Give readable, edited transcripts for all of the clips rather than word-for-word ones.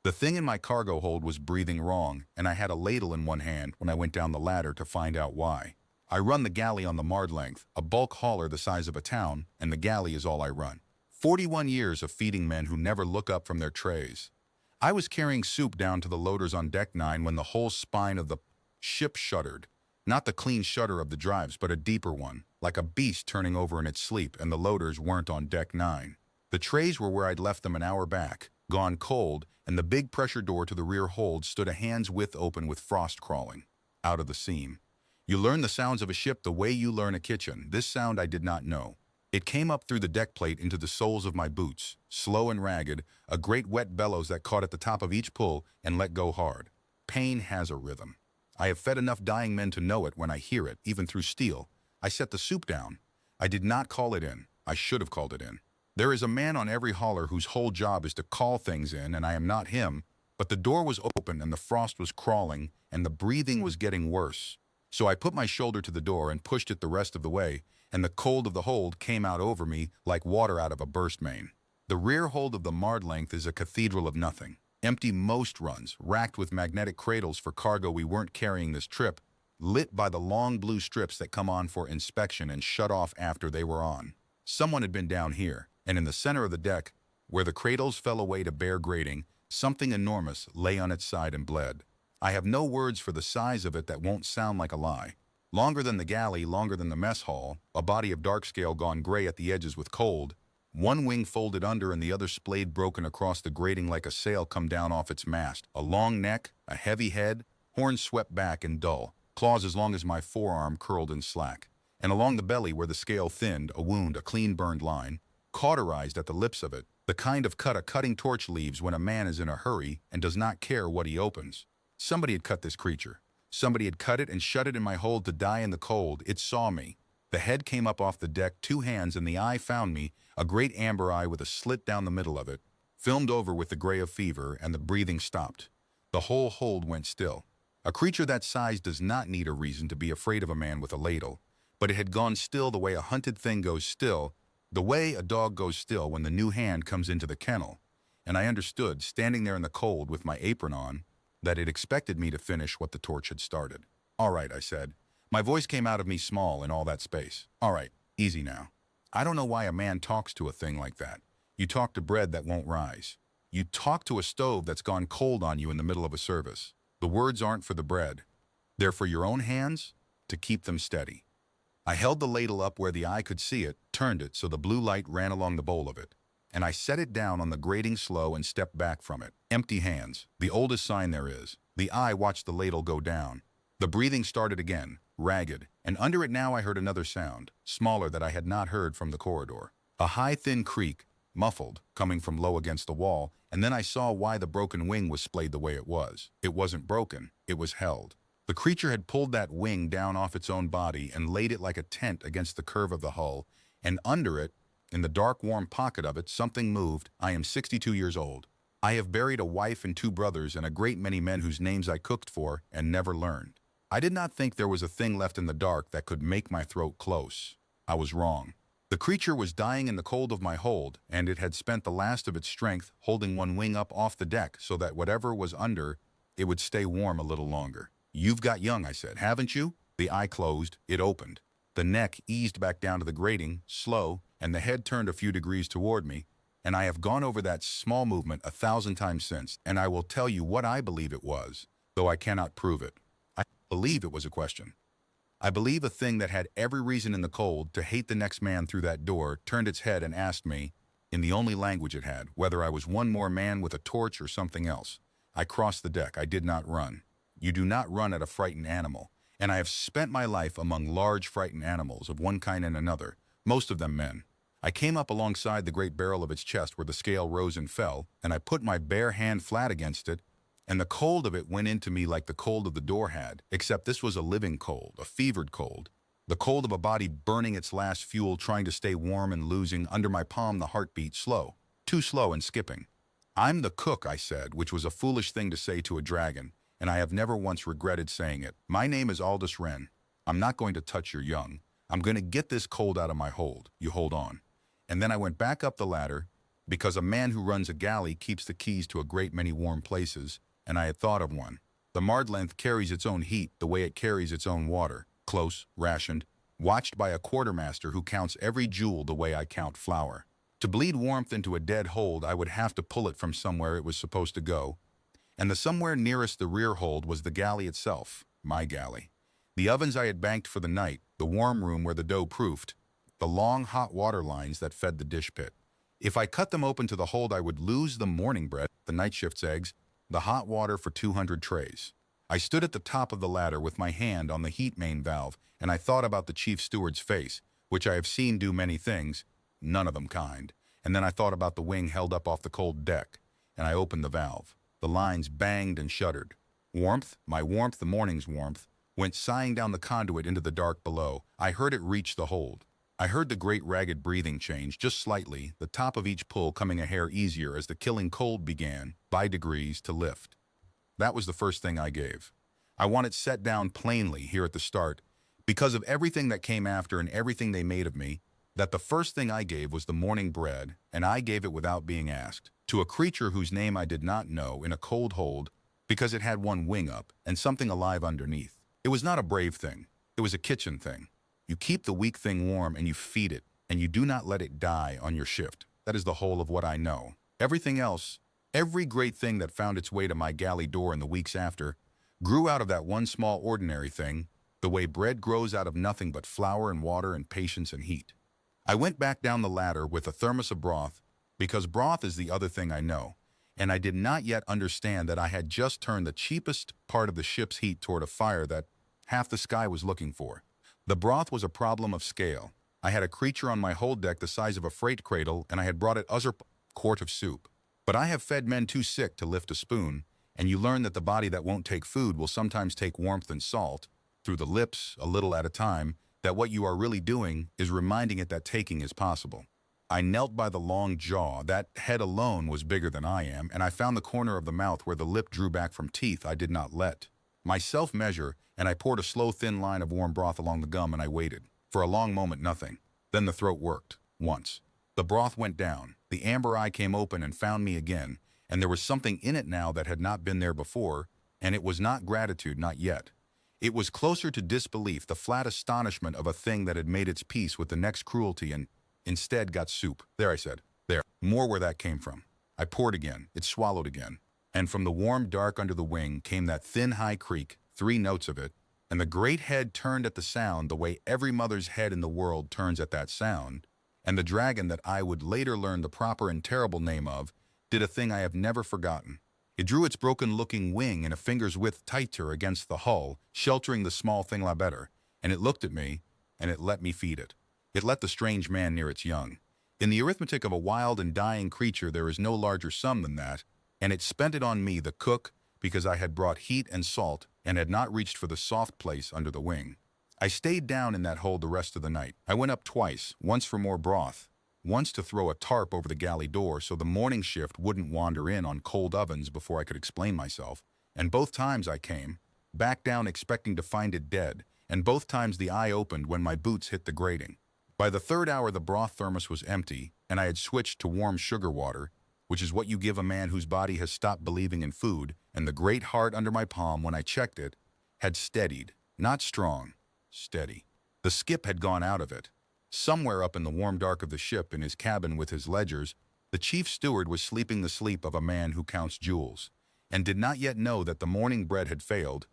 The thing in my cargo hold was breathing wrong, and I had a ladle in one hand when I went down the ladder to find out why. I run the galley on the Mard length, a bulk hauler the size of a town, and the galley is all I run. 41 years of feeding men who never look up from their trays. I was carrying soup down to the loaders on deck 9 when the whole spine of the ship shuddered. Not the clean shudder of the drives, but a deeper one, like a beast turning over in its sleep, and the loaders weren't on deck 9. The trays were where I'd left them an hour back, gone cold, and the big pressure door to the rear hold stood a hand's width open with frost crawling out of the seam. You learn the sounds of a ship the way you learn a kitchen. This sound I did not know. It came up through the deck plate into the soles of my boots, slow and ragged, a great wet bellows that caught at the top of each pull and let go hard. Pain has a rhythm. I have fed enough dying men to know it when I hear it, even through steel. I set the soup down. I did not call it in. I should have called it in. There is a man on every hauler whose whole job is to call things in, and I am not him, but the door was open and the frost was crawling and the breathing was getting worse. So I put my shoulder to the door and pushed it the rest of the way, and the cold of the hold came out over me like water out of a burst main. The rear hold of the Mard length is a cathedral of nothing. Empty most runs, racked with magnetic cradles for cargo we weren't carrying this trip, lit by the long blue strips that come on for inspection and shut off after they were on. Someone had been down here, and in the center of the deck, where the cradles fell away to bare grating, something enormous lay on its side and bled. I have no words for the size of it that won't sound like a lie. Longer than the galley, longer than the mess hall, a body of dark scale gone gray at the edges with cold, one wing folded under and the other splayed broken across the grating like a sail come down off its mast, a long neck, a heavy head, horns swept back and dull, claws as long as my forearm curled in slack, and along the belly where the scale thinned, a wound, a clean burned line, cauterized at the lips of it, the kind of cut a cutting torch leaves when a man is in a hurry and does not care what he opens. Somebody had cut this creature. Somebody had cut it and shut it in my hold to die in the cold. It saw me. The head came up off the deck, 2 hands, and the eye found me, a great amber eye with a slit down the middle of it, filmed over with the gray of fever, and the breathing stopped. The whole hold went still. A creature that size does not need a reason to be afraid of a man with a ladle, but it had gone still the way a hunted thing goes still, the way a dog goes still when the new hand comes into the kennel. And I understood, standing there in the cold with my apron on, that it expected me to finish what the torch had started. "All right," I said. My voice came out of me small in all that space. "All right, easy now. I don't know why a man talks to a thing like that. You talk to bread that won't rise. You talk to a stove that's gone cold on you in the middle of a service. The words aren't for the bread. They're for your own hands to keep them steady." I held the ladle up where the eye could see it, turned it so the blue light ran along the bowl of it, and I set it down on the grating slow and stepped back from it. Empty hands, the oldest sign there is. The eye watched the ladle go down. The breathing started again, ragged, and under it now I heard another sound, smaller that I had not heard from the corridor. A high, thin creak, muffled, coming from low against the wall, and then I saw why the broken wing was splayed the way it was. It wasn't broken, it was held. The creature had pulled that wing down off its own body and laid it like a tent against the curve of the hull, and under it, in the dark, warm pocket of it, something moved. I am 62 years old. I have buried a wife and 2 brothers and a great many men whose names I cooked for and never learned. I did not think there was a thing left in the dark that could make my throat close. I was wrong. The creature was dying in the cold of my hold, and it had spent the last of its strength holding one wing up off the deck so that whatever was under, it would stay warm a little longer. "You've got young," I said, "haven't you?" The eye closed, it opened. The neck eased back down to the grating, slow, and the head turned a few degrees toward me, and I have gone over that small movement 1,000 times since, and I will tell you what I believe it was, though I cannot prove it. I believe it was a question. I believe a thing that had every reason in the cold to hate the next man through that door turned its head and asked me, in the only language it had, whether I was one more man with a torch or something else. I crossed the deck. I did not run. You do not run at a frightened animal, and I have spent my life among large frightened animals of one kind and another, most of them men. I came up alongside the great barrel of its chest where the scale rose and fell, and I put my bare hand flat against it, and the cold of it went into me like the cold of the door had, except this was a living cold, a fevered cold, the cold of a body burning its last fuel, trying to stay warm and losing. Under my palm the heartbeat slow, too slow and skipping. "I'm the cook," I said, which was a foolish thing to say to a dragon, and I have never once regretted saying it. "My name is Aldous Wren. I'm not going to touch your young. I'm going to get this cold out of my hold. You hold on." And then I went back up the ladder, because a man who runs a galley keeps the keys to a great many warm places, and I had thought of one. The mard length carries its own heat the way it carries its own water, close, rationed, watched by a quartermaster who counts every jewel the way I count flour. To bleed warmth into a dead hold, I would have to pull it from somewhere it was supposed to go, and the somewhere nearest the rear hold was the galley itself, my galley. The ovens I had banked for the night, the warm room where the dough proofed, the long hot water lines that fed the dish pit. If I cut them open to the hold, I would lose the morning bread, the night shift's eggs, the hot water for 200 trays. I stood at the top of the ladder with my hand on the heat main valve, and I thought about the chief steward's face, which I have seen do many things, none of them kind. And then I thought about the wing held up off the cold deck, and I opened the valve. The lines banged and shuddered. Warmth, my warmth, the morning's warmth, went sighing down the conduit into the dark below. I heard it reach the hold. I heard the great ragged breathing change, just slightly, the top of each pull coming a hair easier as the killing cold began, by degrees, to lift. That was the first thing I gave. I want it set down plainly here at the start, because of everything that came after and everything they made of me, that the first thing I gave was the morning bread, and I gave it without being asked, to a creature whose name I did not know, in a cold hold, because it had one wing up and something alive underneath. It was not a brave thing. It was a kitchen thing. You keep the weak thing warm and you feed it, and you do not let it die on your shift. That is the whole of what I know. Everything else, every great thing that found its way to my galley door in the weeks after, grew out of that one small ordinary thing, the way bread grows out of nothing but flour and water and patience and heat. I went back down the ladder with a thermos of broth, because broth is the other thing I know, and I did not yet understand that I had just turned the cheapest part of the ship's heat toward a fire that half the sky was looking for. The broth was a problem of scale. I had a creature on my hold deck the size of a freight cradle, and I had brought it a quart of soup. But I have fed men too sick to lift a spoon, and you learn that the body that won't take food will sometimes take warmth and salt, through the lips, a little at a time, that what you are really doing is reminding it that taking is possible. I knelt by the long jaw. That head alone was bigger than I am, and I found the corner of the mouth where the lip drew back from teeth I did not let. My self-measure, and I poured a slow, thin line of warm broth along the gum, and I waited. For a long moment, nothing. Then the throat worked. Once. The broth went down. The amber eye came open and found me again, and there was something in it now that had not been there before, and it was not gratitude, not yet. It was closer to disbelief, the flat astonishment of a thing that had made its peace with the next cruelty and instead got soup. There, I said. There. More where that came from. I poured again. It swallowed again. And from the warm dark under the wing came that thin high creak, 3 notes of it, and the great head turned at the sound the way every mother's head in the world turns at that sound, and the dragon that I would later learn the proper and terrible name of did a thing I have never forgotten. It drew its broken-looking wing in a finger's width tighter against the hull, sheltering the small thing la better, and it looked at me, and it let me feed it. It let the strange man near its young. In the arithmetic of a wild and dying creature there is no larger sum than that, and it spent it on me, the cook, because I had brought heat and salt and had not reached for the soft place under the wing. I stayed down in that hold the rest of the night. I went up twice, once for more broth, once to throw a tarp over the galley door so the morning shift wouldn't wander in on cold ovens before I could explain myself, and both times I came, back down expecting to find it dead, and both times the eye opened when my boots hit the grating. By the 3rd hour the broth thermos was empty, and I had switched to warm sugar water, which is what you give a man whose body has stopped believing in food, and the great heart under my palm when I checked it had steadied, not strong, steady. The skip had gone out of it. Somewhere up in the warm dark of the ship, in his cabin with his ledgers, the chief steward was sleeping the sleep of a man who counts jewels, and did not yet know that the morning bread had failed,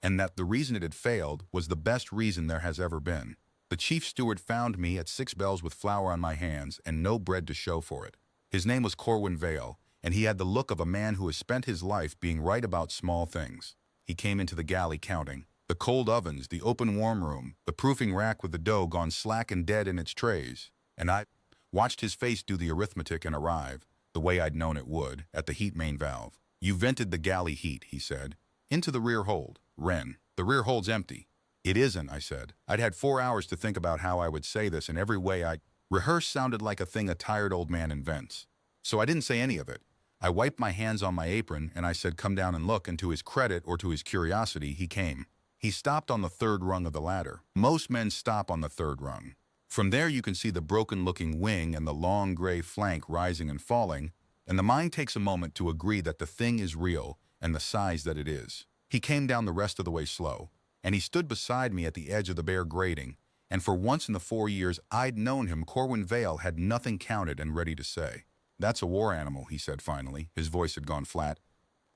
and that the reason it had failed was the best reason there has ever been. The chief steward found me at 6 bells with flour on my hands and no bread to show for it. His name was Corwin Vale, and he had the look of a man who has spent his life being right about small things. He came into the galley counting. The cold ovens, the open warm room, the proofing rack with the dough gone slack and dead in its trays, and I watched his face do the arithmetic and arrive, the way I'd known it would, at the heat main valve. You vented the galley heat, he said, into the rear hold. Wren, the rear hold's empty. It isn't, I said. I'd had 4 hours to think about how I would say this, and every way I rehearsed sounded like a thing a tired old man invents. So I didn't say any of it. I wiped my hands on my apron, and I said, come down and look, and to his credit or to his curiosity, he came. He stopped on the 3rd rung of the ladder. Most men stop on the 3rd rung. From there you can see the broken-looking wing and the long gray flank rising and falling, and the mind takes a moment to agree that the thing is real and the size that it is. He came down the rest of the way slow, and he stood beside me at the edge of the bare grating, and for once in the 4 years I'd known him, Corwin Vale had nothing counted and ready to say. "That's a war animal," he said finally. His voice had gone flat.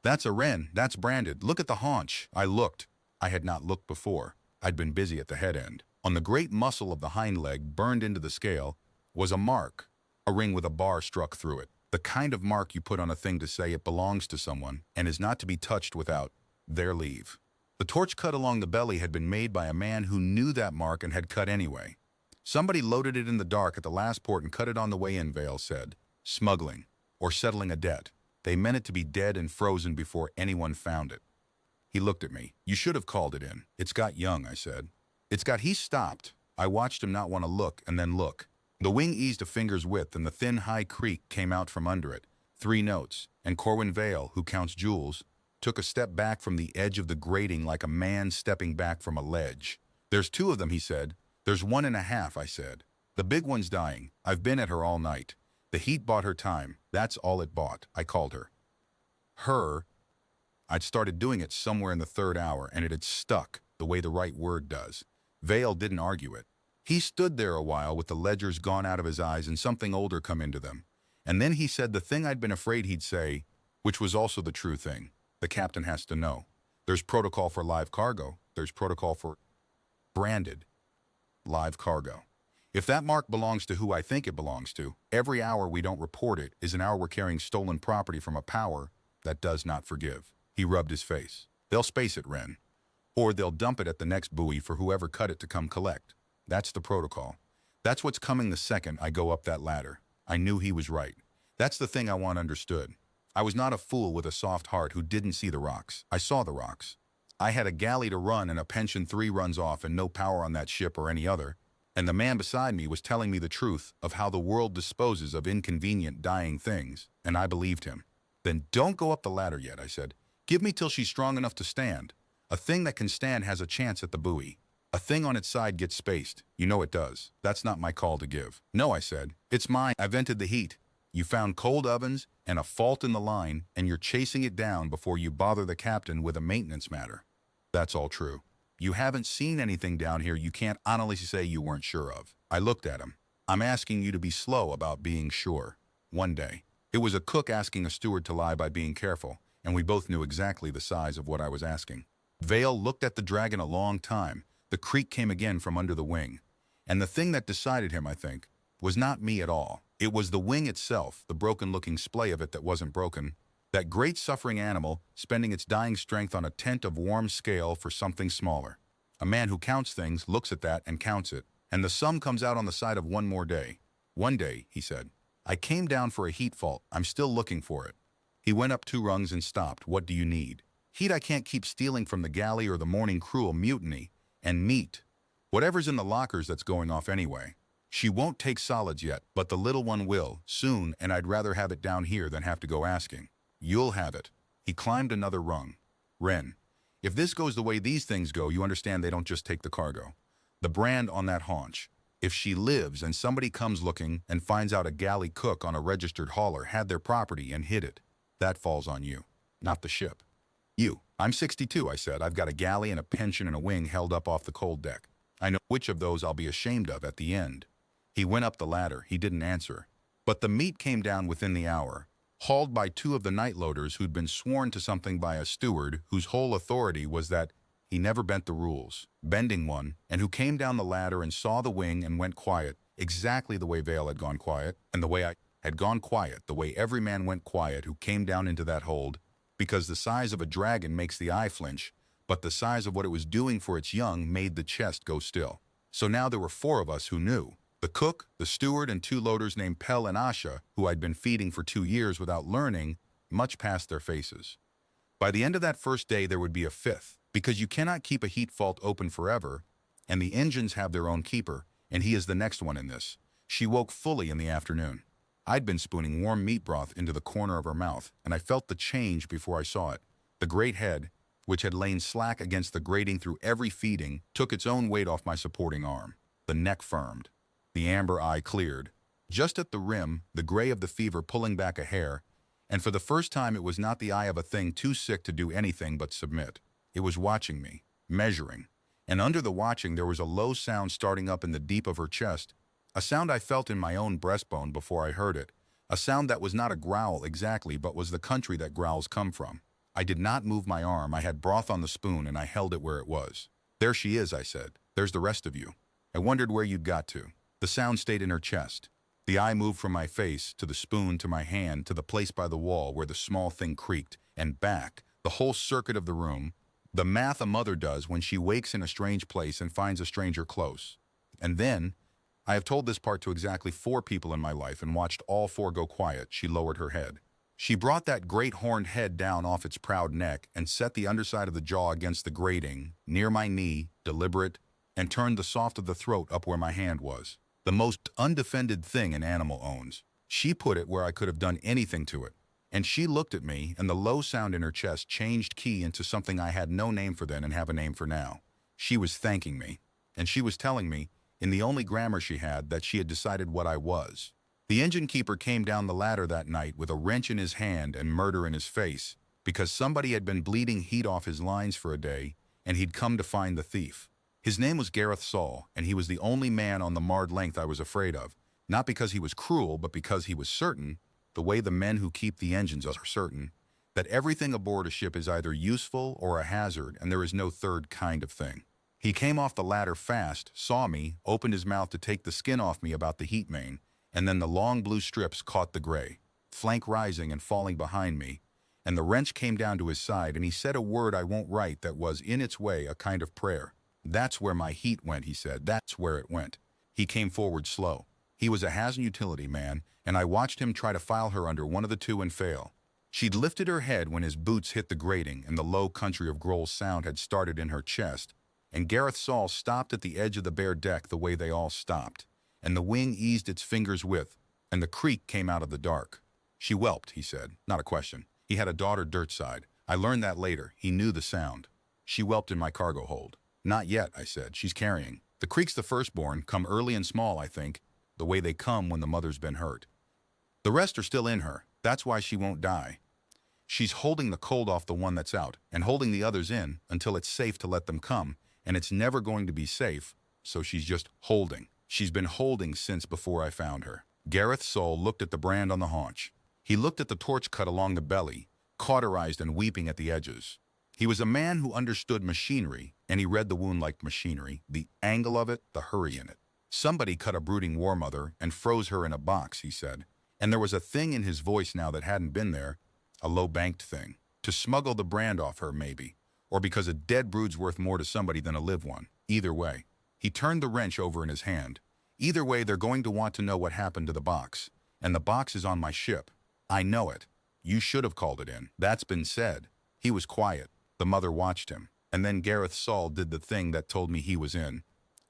"That's a wren. That's branded. Look at the haunch." I looked. I had not looked before. I'd been busy at the head end. On the great muscle of the hind leg, burned into the scale, was a mark, a ring with a bar struck through it. The kind of mark you put on a thing to say it belongs to someone and is not to be touched without their leave. The torch cut along the belly had been made by a man who knew that mark and had cut anyway. Somebody loaded it in the dark at the last port and cut it on the way in, Vale said. Smuggling, or settling a debt. They meant it to be dead and frozen before anyone found it. He looked at me. "You should have called it in. It's got young," I said. "It's got..." He stopped. I watched him not want to look and then look. The wing eased a finger's width and the thin high creak came out from under it. 3 notes, and Corwin Vale, who counts jewels, took a step back from the edge of the grating like a man stepping back from a ledge. "There's 2 of them," he said. "There's 1.5, I said. "The big one's dying. I've been at her all night. The heat bought her time. That's all it bought." I called her. Her. I'd started doing it somewhere in the 3rd hour, and it had stuck, the way the right word does. Vale didn't argue it. He stood there a while with the ledgers gone out of his eyes and something older come into them. And then he said the thing I'd been afraid he'd say, which was also the true thing. "The captain has to know. There's protocol for live cargo. There's protocol for branded live cargo. If that mark belongs to who I think it belongs to, every hour we don't report it is an hour we're carrying stolen property from a power that does not forgive." He rubbed his face. "They'll space it, Wren. Or they'll dump it at the next buoy for whoever cut it to come collect. That's the protocol. That's what's coming the second I go up that ladder." I knew he was right. That's the thing I want understood. I was not a fool with a soft heart who didn't see the rocks. I saw the rocks. I had a galley to run and a pension 3 runs off and no power on that ship or any other. And the man beside me was telling me the truth of how the world disposes of inconvenient dying things, and I believed him. "Then don't go up the ladder yet," I said. "Give me till she's strong enough to stand. A thing that can stand has a chance at the buoy. A thing on its side gets spaced. You know it does. That's not my call to give." "No," I said. "It's mine. I vented the heat. You found cold ovens and a fault in the line, and you're chasing it down before you bother the captain with a maintenance matter." "That's all true. You haven't seen anything down here you can't honestly say you weren't sure of." I looked at him. "I'm asking you to be slow about being sure. One day." It was a cook asking a steward to lie by being careful, and we both knew exactly the size of what I was asking. Vale looked at the dragon a long time. The creak came again from under the wing. And the thing that decided him, I think, was not me at all. It was the wing itself, the broken-looking splay of it that wasn't broken. That great suffering animal spending its dying strength on a tent of warm scale for something smaller. A man who counts things looks at that and counts it. And the sum comes out on the side of one more day. "One day," he said. "I came down for a heat fault. I'm still looking for it." He went up 2 rungs and stopped. "What do you need?" "Heat I can't keep stealing from the galley or the morning crew will mutiny. And meat. Whatever's in the lockers that's going off anyway. She won't take solids yet, but the little one will, soon, and I'd rather have it down here than have to go asking." "You'll have it." He climbed another rung. "Wren, if this goes the way these things go, you understand they don't just take the cargo. The brand on that haunch. If she lives and somebody comes looking and finds out a galley cook on a registered hauler had their property and hid it, that falls on you, not the ship." "You." "I'm 62, I said. I've got a galley and a pension and a wing held up off the cold deck. I know which of those I'll be ashamed of at the end." He went up the ladder. He didn't answer. But the meat came down within the hour, hauled by 2 of the night loaders who'd been sworn to something by a steward whose whole authority was that he never bent the rules, bending one, and who came down the ladder and saw the wing and went quiet, exactly the way Vale had gone quiet, and the way I had gone quiet, the way every man went quiet who came down into that hold, because the size of a dragon makes the eye flinch, but the size of what it was doing for its young made the chest go still. So now there were 4 of us who knew. The cook, the steward, and 2 loaders named Pell and Asha, who I'd been feeding for 2 years without learning, much past their faces. By the end of that first day there would be a 5th, because you cannot keep a heat fault open forever, and the engines have their own keeper, and he is the next one in this. She woke fully in the afternoon. I'd been spooning warm meat broth into the corner of her mouth, and I felt the change before I saw it. The great head, which had lain slack against the grating through every feeding, took its own weight off my supporting arm. The neck firmed. The amber eye cleared. Just at the rim, the gray of the fever pulling back a hair, and for the first time it was not the eye of a thing too sick to do anything but submit. It was watching me, measuring. And under the watching there was a low sound starting up in the deep of her chest, a sound I felt in my own breastbone before I heard it, a sound that was not a growl exactly but was the country that growls come from. I did not move my arm. I had broth on the spoon and I held it where it was. "There she is," I said. "There's the rest of you." I wondered where you'd got to. The sound stayed in her chest. The eye moved from my face, to the spoon, to my hand, to the place by the wall where the small thing creaked, and back, the whole circuit of the room, the math a mother does when she wakes in a strange place and finds a stranger close. And then, I have told this part to exactly 4 people in my life and watched all 4 go quiet. She lowered her head. She brought that great horned head down off its proud neck and set the underside of the jaw against the grating, near my knee, deliberate, and turned the soft of the throat up where my hand was. The most undefended thing an animal owns. She put it where I could have done anything to it. And she looked at me, and the low sound in her chest changed key into something I had no name for then and have a name for now. She was thanking me. And she was telling me, in the only grammar she had, that she had decided what I was. The engine keeper came down the ladder that night with a wrench in his hand and murder in his face, because somebody had been bleeding heat off his lines for a day, and he'd come to find the thief. His name was Gareth Saul, and he was the only man on the marred length I was afraid of, not because he was cruel, but because he was certain, the way the men who keep the engines are certain, that everything aboard a ship is either useful or a hazard, and there is no third kind of thing. He came off the ladder fast, saw me, opened his mouth to take the skin off me about the heat main, and then the long blue strips caught the gray, flank rising and falling behind me, and the wrench came down to his side, and he said a word I won't write that was, in its way, a kind of prayer. "That's where my heat went," he said. "That's where it went." He came forward slow. He was a Hazen utility man, and I watched him try to file her under one of the 2 and fail. She'd lifted her head when his boots hit the grating, and the low country of Grohl's sound had started in her chest, and Gareth Saul stopped at the edge of the bare deck the way they all stopped, and the wing eased its fingers width, and the creak came out of the dark. "She whelped," he said. Not a question. He had a daughter dirtside. I learned that later. He knew the sound. "She whelped in my cargo hold." "Not yet," I said. "She's carrying." The creaks the firstborn come early and small, I think, the way they come when the mother's been hurt. The rest are still in her. That's why she won't die. She's holding the cold off the one that's out, and holding the others in until it's safe to let them come, and it's never going to be safe, so she's just holding. She's been holding since before I found her. Gareth Saul looked at the brand on the haunch. He looked at the torch cut along the belly, cauterized and weeping at the edges. He was a man who understood machinery, and he read the wound like machinery, the angle of it, the hurry in it. "Somebody cut a brooding war mother and froze her in a box," he said. And there was a thing in his voice now that hadn't been there, a low-banked thing. To smuggle the brand off her, maybe. Or because a dead brood's worth more to somebody than a live one. Either way. He turned the wrench over in his hand. "Either way, they're going to want to know what happened to the box. And the box is on my ship. I know it. You should have called it in. That's been said." He was quiet. The mother watched him. And then Gareth Saul did the thing that told me he was in.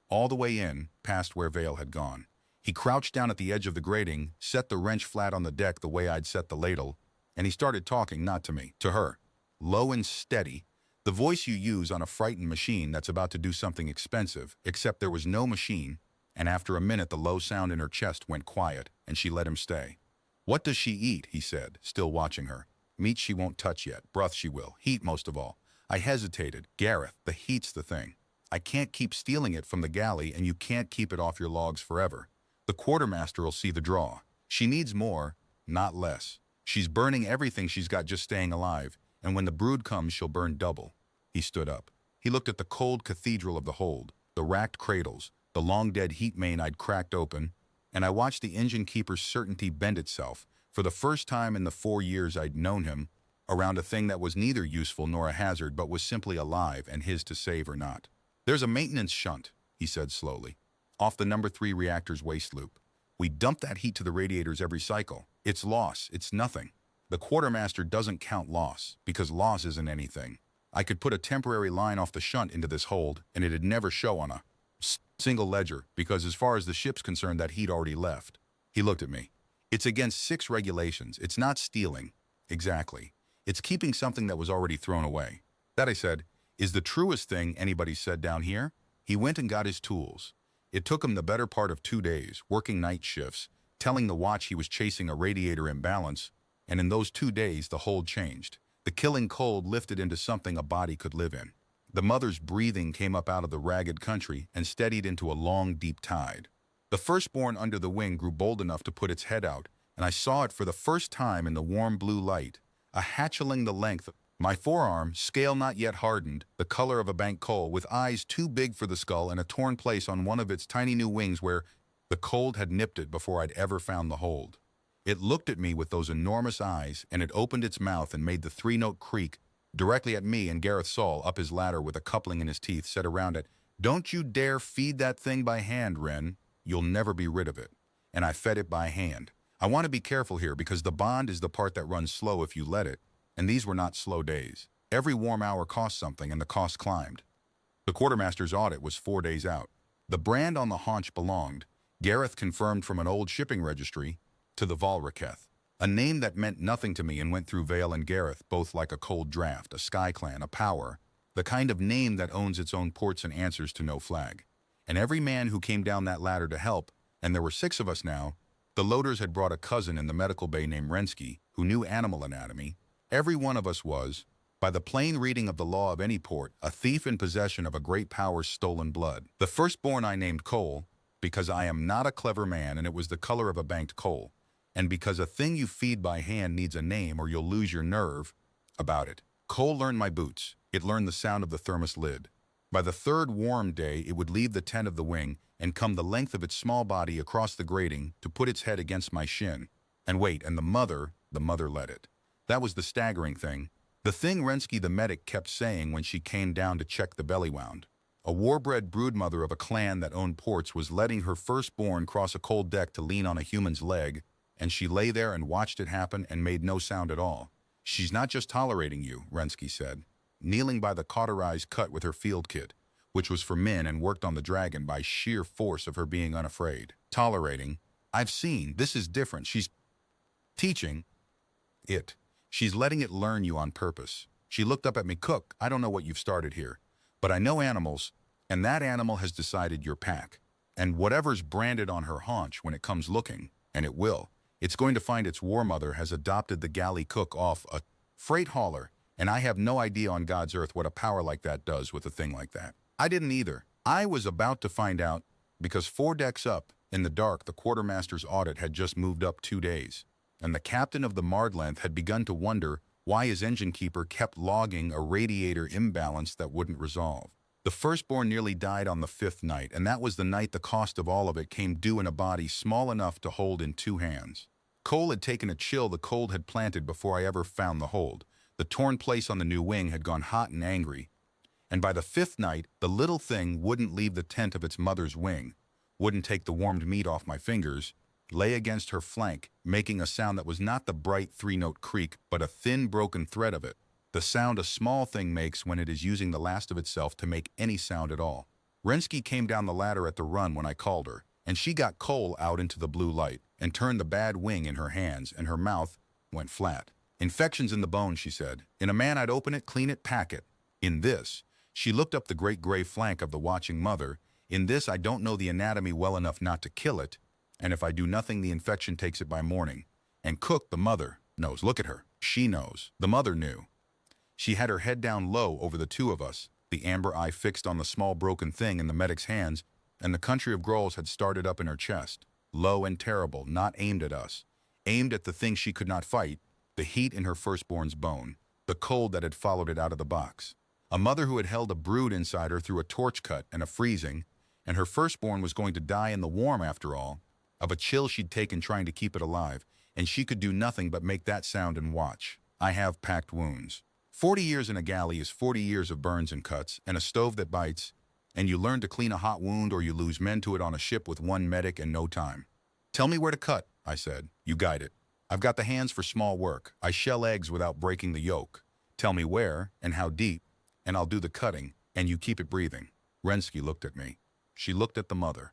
All the way in, past where Vale had gone. He crouched down at the edge of the grating, set the wrench flat on the deck the way I'd set the ladle, and he started talking, not to me, to her. Low and steady. The voice you use on a frightened machine that's about to do something expensive, except there was no machine, and after a minute the low sound in her chest went quiet, and she let him stay. "What does she eat?" he said, still watching her. "Meat she won't touch yet. Broth she will. Heat most of all." I hesitated. "Gareth, the heat's the thing. I can't keep stealing it from the galley, and you can't keep it off your logs forever. The quartermaster'll see the draw. She needs more, not less. She's burning everything she's got just staying alive, and when the brood comes she'll burn double." He stood up. He looked at the cold cathedral of the hold, the racked cradles, the long-dead heat main I'd cracked open, and I watched the engine keeper's certainty bend itself, for the first time in the 4 years I'd known him, around a thing that was neither useful nor a hazard but was simply alive and his to save or not. "There's a maintenance shunt," he said slowly, "off the number 3 reactor's waste loop. We dump that heat to the radiators every cycle. It's loss, it's nothing. The quartermaster doesn't count loss, because loss isn't anything. I could put a temporary line off the shunt into this hold, and it'd never show on a single ledger, because as far as the ship's concerned, that heat already left." He looked at me. "It's against 6 regulations. It's not stealing." "Exactly. It's keeping something that was already thrown away." That, I said, is the truest thing anybody said down here. He went and got his tools. It took him the better part of 2 days, working night shifts, telling the watch he was chasing a radiator imbalance, and in those 2 days the hold changed. The killing cold lifted into something a body could live in. The mother's breathing came up out of the ragged country and steadied into a long, deep tide. The firstborn under the wing grew bold enough to put its head out, and I saw it for the first time in the warm blue light, a hatchling the length of my forearm, scale not yet hardened, the color of a bank coal, with eyes too big for the skull and a torn place on one of its tiny new wings where the cold had nipped it before I'd ever found the hold. It looked at me with those enormous eyes, and it opened its mouth and made the three-note creak directly at me, and Gareth Saul, up his ladder with a coupling in his teeth, said around it, "Don't you dare feed that thing by hand, Wren. You'll never be rid of it." And I fed it by hand. I want to be careful here because the bond is the part that runs slow if you let it, and these were not slow days. Every warm hour cost something, and the cost climbed. The quartermaster's audit was 4 days out. The brand on the haunch belonged, Gareth confirmed from an old shipping registry, to the Valraketh, a name that meant nothing to me and went through Vale and Gareth both like a cold draft, a sky clan, a power, the kind of name that owns its own ports and answers to no flag. And every man who came down that ladder to help, and there were 6 of us now, the loaders had brought a cousin in the medical bay named Rensky, who knew animal anatomy. Every one of us was, by the plain reading of the law of any port, a thief in possession of a great power's stolen blood. The firstborn I named Cole, because I am not a clever man and it was the color of a banked coal, and because a thing you feed by hand needs a name or you'll lose your nerve about it. Cole learned my boots. It learned the sound of the thermos lid. By the 3rd warm day, it would leave the tent of the wing and come the length of its small body across the grating to put its head against my shin. And wait, and the mother let it. That was the staggering thing. The thing Rensky the medic kept saying when she came down to check the belly wound. A war-bred broodmother of a clan that owned ports was letting her firstborn cross a cold deck to lean on a human's leg, and she lay there and watched it happen and made no sound at all. "She's not just tolerating you," Rensky said, kneeling by the cauterized cut with her field kit, which was for men and worked on the dragon by sheer force of her being unafraid. "Tolerating? I've seen. This is different. She's teaching it. She's letting it learn you on purpose." She looked up at me. "Cook, I don't know what you've started here, but I know animals, and that animal has decided your pack. And whatever's branded on her haunch when it comes looking, and it will, it's going to find its war mother has adopted the galley cook off a freight hauler, and I have no idea on God's earth what a power like that does with a thing like that." I didn't either. I was about to find out, because 4 decks up, in the dark, the quartermaster's audit had just moved up 2 days, and the captain of the Mardlength had begun to wonder why his engine keeper kept logging a radiator imbalance that wouldn't resolve. The firstborn nearly died on the 5th night, and that was the night the cost of all of it came due in a body small enough to hold in 2 hands. Cole had taken a chill the cold had planted before I ever found the hold. The torn place on the new wing had gone hot and angry, and by the 5th night, the little thing wouldn't leave the tent of its mother's wing, wouldn't take the warmed meat off my fingers, lay against her flank, making a sound that was not the bright 3-note creak, but a thin broken thread of it, the sound a small thing makes when it is using the last of itself to make any sound at all. Rensky came down the ladder at the run when I called her, and she got Cole out into the blue light and turned the bad wing in her hands, and her mouth went flat. "Infections in the bone," she said. "In a man, I'd open it, clean it, pack it. In this," she looked up the great gray flank of the watching mother, "in this I don't know the anatomy well enough not to kill it, and if I do nothing the infection takes it by morning. And Cook, the mother, knows. Look at her. She knows." The mother knew. She had her head down low over the 2 of us, the amber eye fixed on the small broken thing in the medic's hands, and the country of Grolls had started up in her chest, low and terrible, not aimed at us, aimed at the thing she could not fight, the heat in her firstborn's bone, the cold that had followed it out of the box. A mother who had held a brood inside her through a torch cut and a freezing, and her firstborn was going to die in the warm after all, of a chill she'd taken trying to keep it alive, and she could do nothing but make that sound and watch. I have packed wounds. 40 years in a galley is 40 years of burns and cuts, and a stove that bites, and you learn to clean a hot wound or you lose men to it on a ship with 1 medic and no time. "Tell me where to cut," I said. "You guide it. I've got the hands for small work. I shell eggs without breaking the yolk. Tell me where and how deep, and I'll do the cutting, and you keep it breathing." Rensky looked at me. She looked at the mother,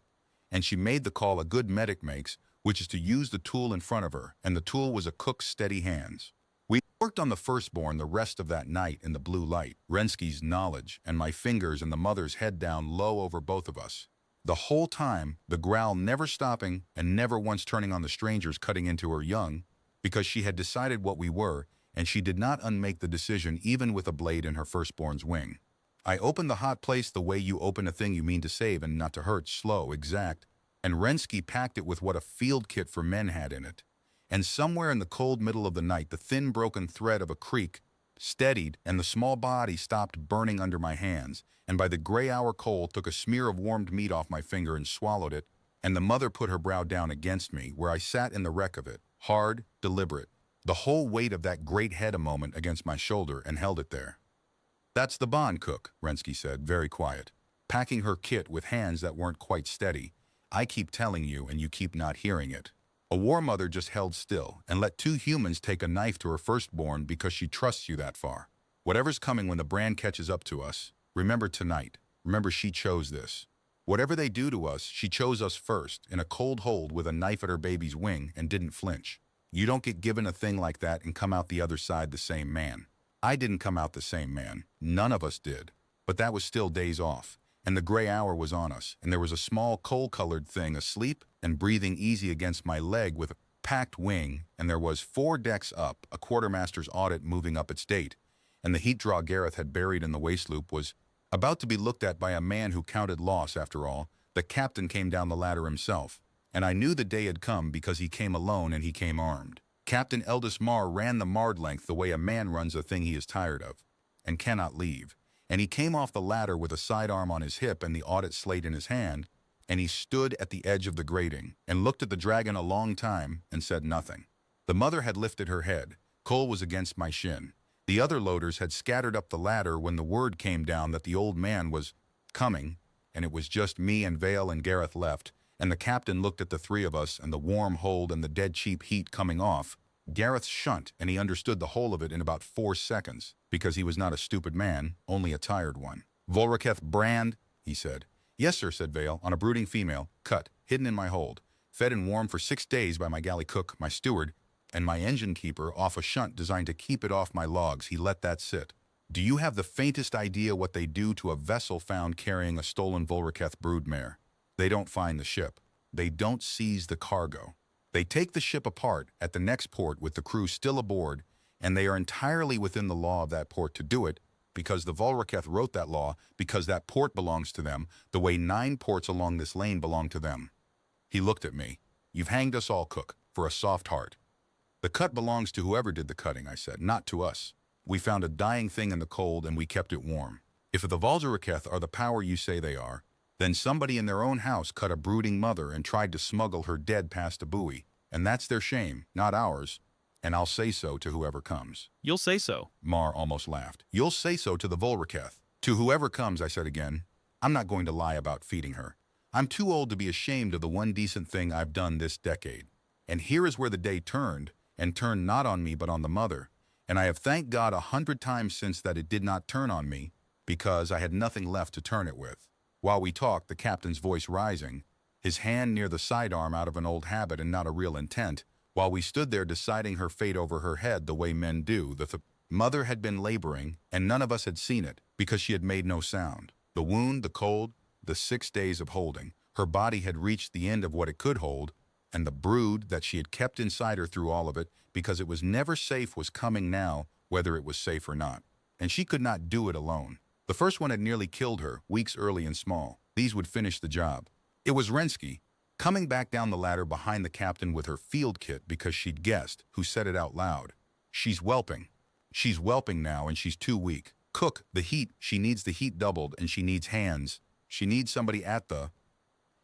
and she made the call a good medic makes, which is to use the tool in front of her, and the tool was a cook's steady hands. We worked on the firstborn the rest of that night in the blue light, Rensky's knowledge, and my fingers and the mother's head down low over both of us. The whole time, the growl never stopping and never once turning on the strangers cutting into her young, because she had decided what we were, and she did not unmake the decision even with a blade in her firstborn's wing. I opened the hot place the way you open a thing you mean to save and not to hurt, slow, exact, and Rensky packed it with what a field kit for men had in it. And somewhere in the cold middle of the night, the thin broken thread of a creak steadied, and the small body stopped burning under my hands, and by the gray hour Cole took a smear of warmed meat off my finger and swallowed it, and the mother put her brow down against me, where I sat in the wreck of it, hard, deliberate, the whole weight of that great head a moment against my shoulder, and held it there. "That's the bond, cook," Rensky said, very quiet, packing her kit with hands that weren't quite steady. "I keep telling you, and you keep not hearing it." A war mother just held still and let two humans take a knife to her firstborn because she trusts you that far. Whatever's coming when the brand catches up to us, remember tonight. Remember she chose this. Whatever they do to us, she chose us first, in a cold hold with a knife at her baby's wing, and didn't flinch. You don't get given a thing like that and come out the other side the same man. I didn't come out the same man. None of us did. But that was still days off, and the gray hour was on us, and there was a small coal-colored thing asleep and breathing easy against my leg with a packed wing, and there was 4 decks up, a quartermaster's audit moving up its date, and the heat draw Gareth had buried in the waste loop was about to be looked at by a man who counted loss. After all, the captain came down the ladder himself, and I knew the day had come because he came alone and he came armed. Captain Eldest Marr ran the Mard length the way a man runs a thing he is tired of and cannot leave, and he came off the ladder with a sidearm on his hip and the audit slate in his hand, and he stood at the edge of the grating and looked at the dragon a long time and said nothing. The mother had lifted her head. Cole was against my shin. The other loaders had scattered up the ladder when the word came down that the old man was coming, and it was just me and Vale and Gareth left, and the captain looked at the 3 of us and the warm hold and the dead cheap heat coming off. Gareth's shunt, and he understood the whole of it in about 4 seconds, because he was not a stupid man, only a tired one. "Volraketh brand," he said. "Yes, sir," said Vale, "on a brooding female, cut, hidden in my hold, fed and warmed for 6 days by my galley cook, my steward, and my engine keeper off a shunt designed to keep it off my logs. He let that sit. Do you have the faintest idea what they do to a vessel found carrying a stolen Volraketh broodmare? They don't find the ship. They don't seize the cargo. They take the ship apart at the next port with the crew still aboard, and they are entirely within the law of that port to do it, because the Volraketh wrote that law, because that port belongs to them, the way 9 ports along this lane belong to them." He looked at me. "You've hanged us all, cook, for a soft heart." "The cut belongs to whoever did the cutting," I said, "not to us. We found a dying thing in the cold and we kept it warm. If the Volraketh are the power you say they are, then somebody in their own house cut a brooding mother and tried to smuggle her dead past a buoy, and that's their shame, not ours, and I'll say so to whoever comes." You'll say so. Marr almost laughed. "You'll say so to the Volraketh." "To whoever comes," I said again. "I'm not going to lie about feeding her. I'm too old to be ashamed of the one decent thing I've done this decade. And here is where the day turned, and turned not on me but on the mother, and I have thanked God 100 times since that it did not turn on me, because I had nothing left to turn it with." While we talked, the captain's voice rising, his hand near the sidearm out of an old habit and not a real intent, while we stood there deciding her fate over her head the way men do, the mother had been laboring, and none of us had seen it, because she had made no sound. The wound, the cold, the 6 days of holding, her body had reached the end of what it could hold, and the brood that she had kept inside her through all of it, because it was never safe, was coming now, whether it was safe or not. And she could not do it alone. The first one had nearly killed her, weeks early and small. These would finish the job. It was Rensky, coming back down the ladder behind the captain with her field kit because she'd guessed, who said it out loud. "She's whelping. She's whelping now, and she's too weak. Cook, the heat, she needs the heat doubled, and she needs hands. She needs somebody at the..."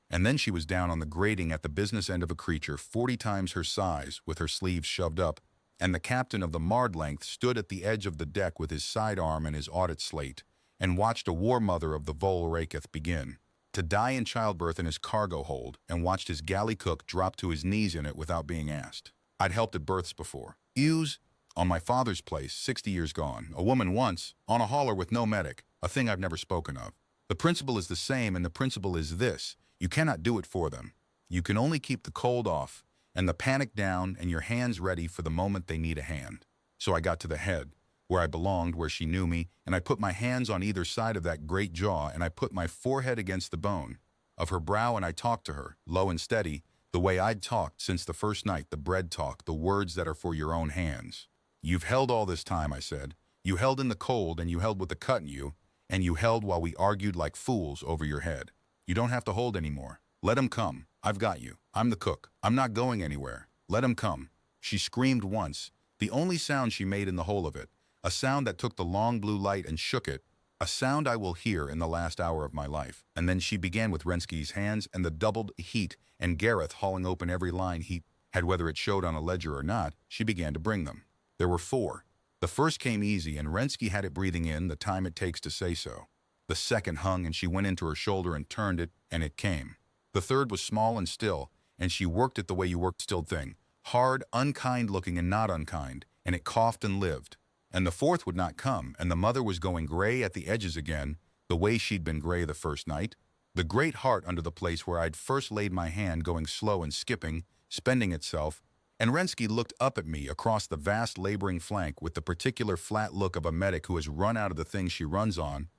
And then she was down on the grating at the business end of a creature 40 times her size, with her sleeves shoved up, and the captain of the Mard length stood at the edge of the deck with his sidearm and his audit slate, and watched a war mother of the Volraketh begin to die in childbirth in his cargo hold, and watched his galley cook drop to his knees in it without being asked. I'd helped at births before. Ewes, on my father's place, 60 years gone. A woman once, on a hauler with no medic, a thing I've never spoken of. The principle is the same, and the principle is this: you cannot do it for them. You can only keep the cold off, and the panic down, and your hands ready for the moment they need a hand. So I got to the head, where I belonged, where she knew me, and I put my hands on either side of that great jaw, and I put my forehead against the bone. of her brow, and I talked to her, low and steady, the way I'd talked since the first night, the bread talk, the words that are for your own hands. You've held all this time, I said. You held in the cold, and you held with the cut in you, and you held while we argued like fools over your head. You don't have to hold anymore. Let him come. I've got you. I'm the cook. I'm not going anywhere. Let him come. She screamed once, the only sound she made in the whole of it, a sound that took the long blue light and shook it, a sound I will hear in the last hour of my life. And then she began with Rensky's hands and the doubled heat, and Gareth hauling open every line he had, whether it showed on a ledger or not. She began to bring them. There were 4. The first came easy, and Rensky had it breathing in the time it takes to say so. The second hung, and she went into her shoulder and turned it, and it came. The third was small and still, and she worked it the way you work still thing, hard, unkind looking and not unkind, and it coughed and lived. And the fourth would not come, and the mother was going gray at the edges again, the way she'd been gray the first night. The great heart under the place where I'd first laid my hand going slow and skipping, spending itself, and Rensky looked up at me across the vast laboring flank with the particular flat look of a medic who has run out of the thing she runs on,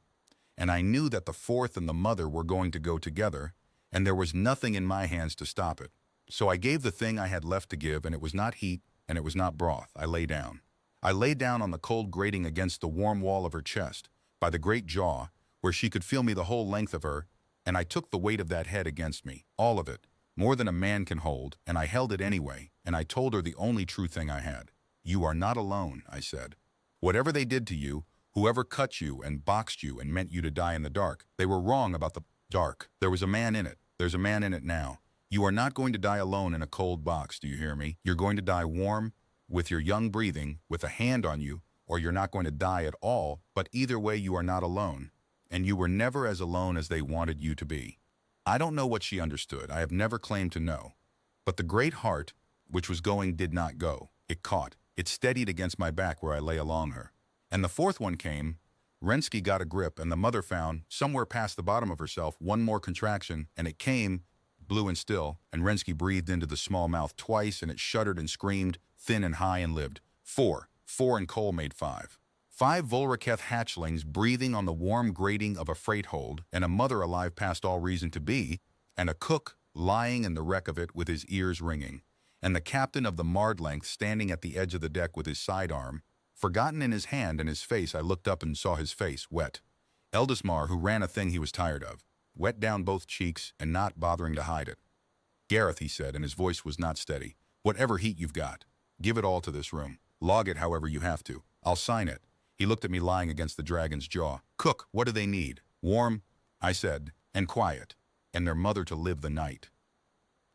and I knew that the fourth and the mother were going to go together, and there was nothing in my hands to stop it. So I gave the thing I had left to give, and it was not heat, and it was not broth. I lay down. I lay down on the cold grating against the warm wall of her chest, by the great jaw, where she could feel me the whole length of her, and I took the weight of that head against me, all of it, more than a man can hold, and I held it anyway, and I told her the only true thing I had. You are not alone, I said. Whatever they did to you, whoever cut you and boxed you and meant you to die in the dark, they were wrong about the dark. There was a man in it. There's a man in it now. You are not going to die alone in a cold box, do you hear me? You're going to die warm, with your young breathing, with a hand on you, or you're not going to die at all, but either way you are not alone, and you were never as alone as they wanted you to be. I don't know what she understood. I have never claimed to know. But the great heart, which was going, did not go. It caught. It steadied against my back where I lay along her. And the fourth one came. Rensky got a grip, and the mother found, somewhere past the bottom of herself, one more contraction, and it came, blue and still, and Rensky breathed into the small mouth twice, and it shuddered and screamed, thin and high, and lived. 4 and Cole made 5. 5 Volraketh hatchlings breathing on the warm grating of a freight hold, and a mother alive past all reason to be, and a cook lying in the wreck of it with his ears ringing, and the captain of the Mardlength standing at the edge of the deck with his sidearm, forgotten in his hand and his face. I looked up and saw his face, wet. Eldismar, who ran a thing he was tired of, wet down both cheeks and not bothering to hide it. Gareth, he said, and his voice was not steady, whatever heat you've got, give it all to this room. Log it however you have to. I'll sign it. He looked at me lying against the dragon's jaw. Cook, what do they need? Warm, I said, and quiet, and their mother to live the night.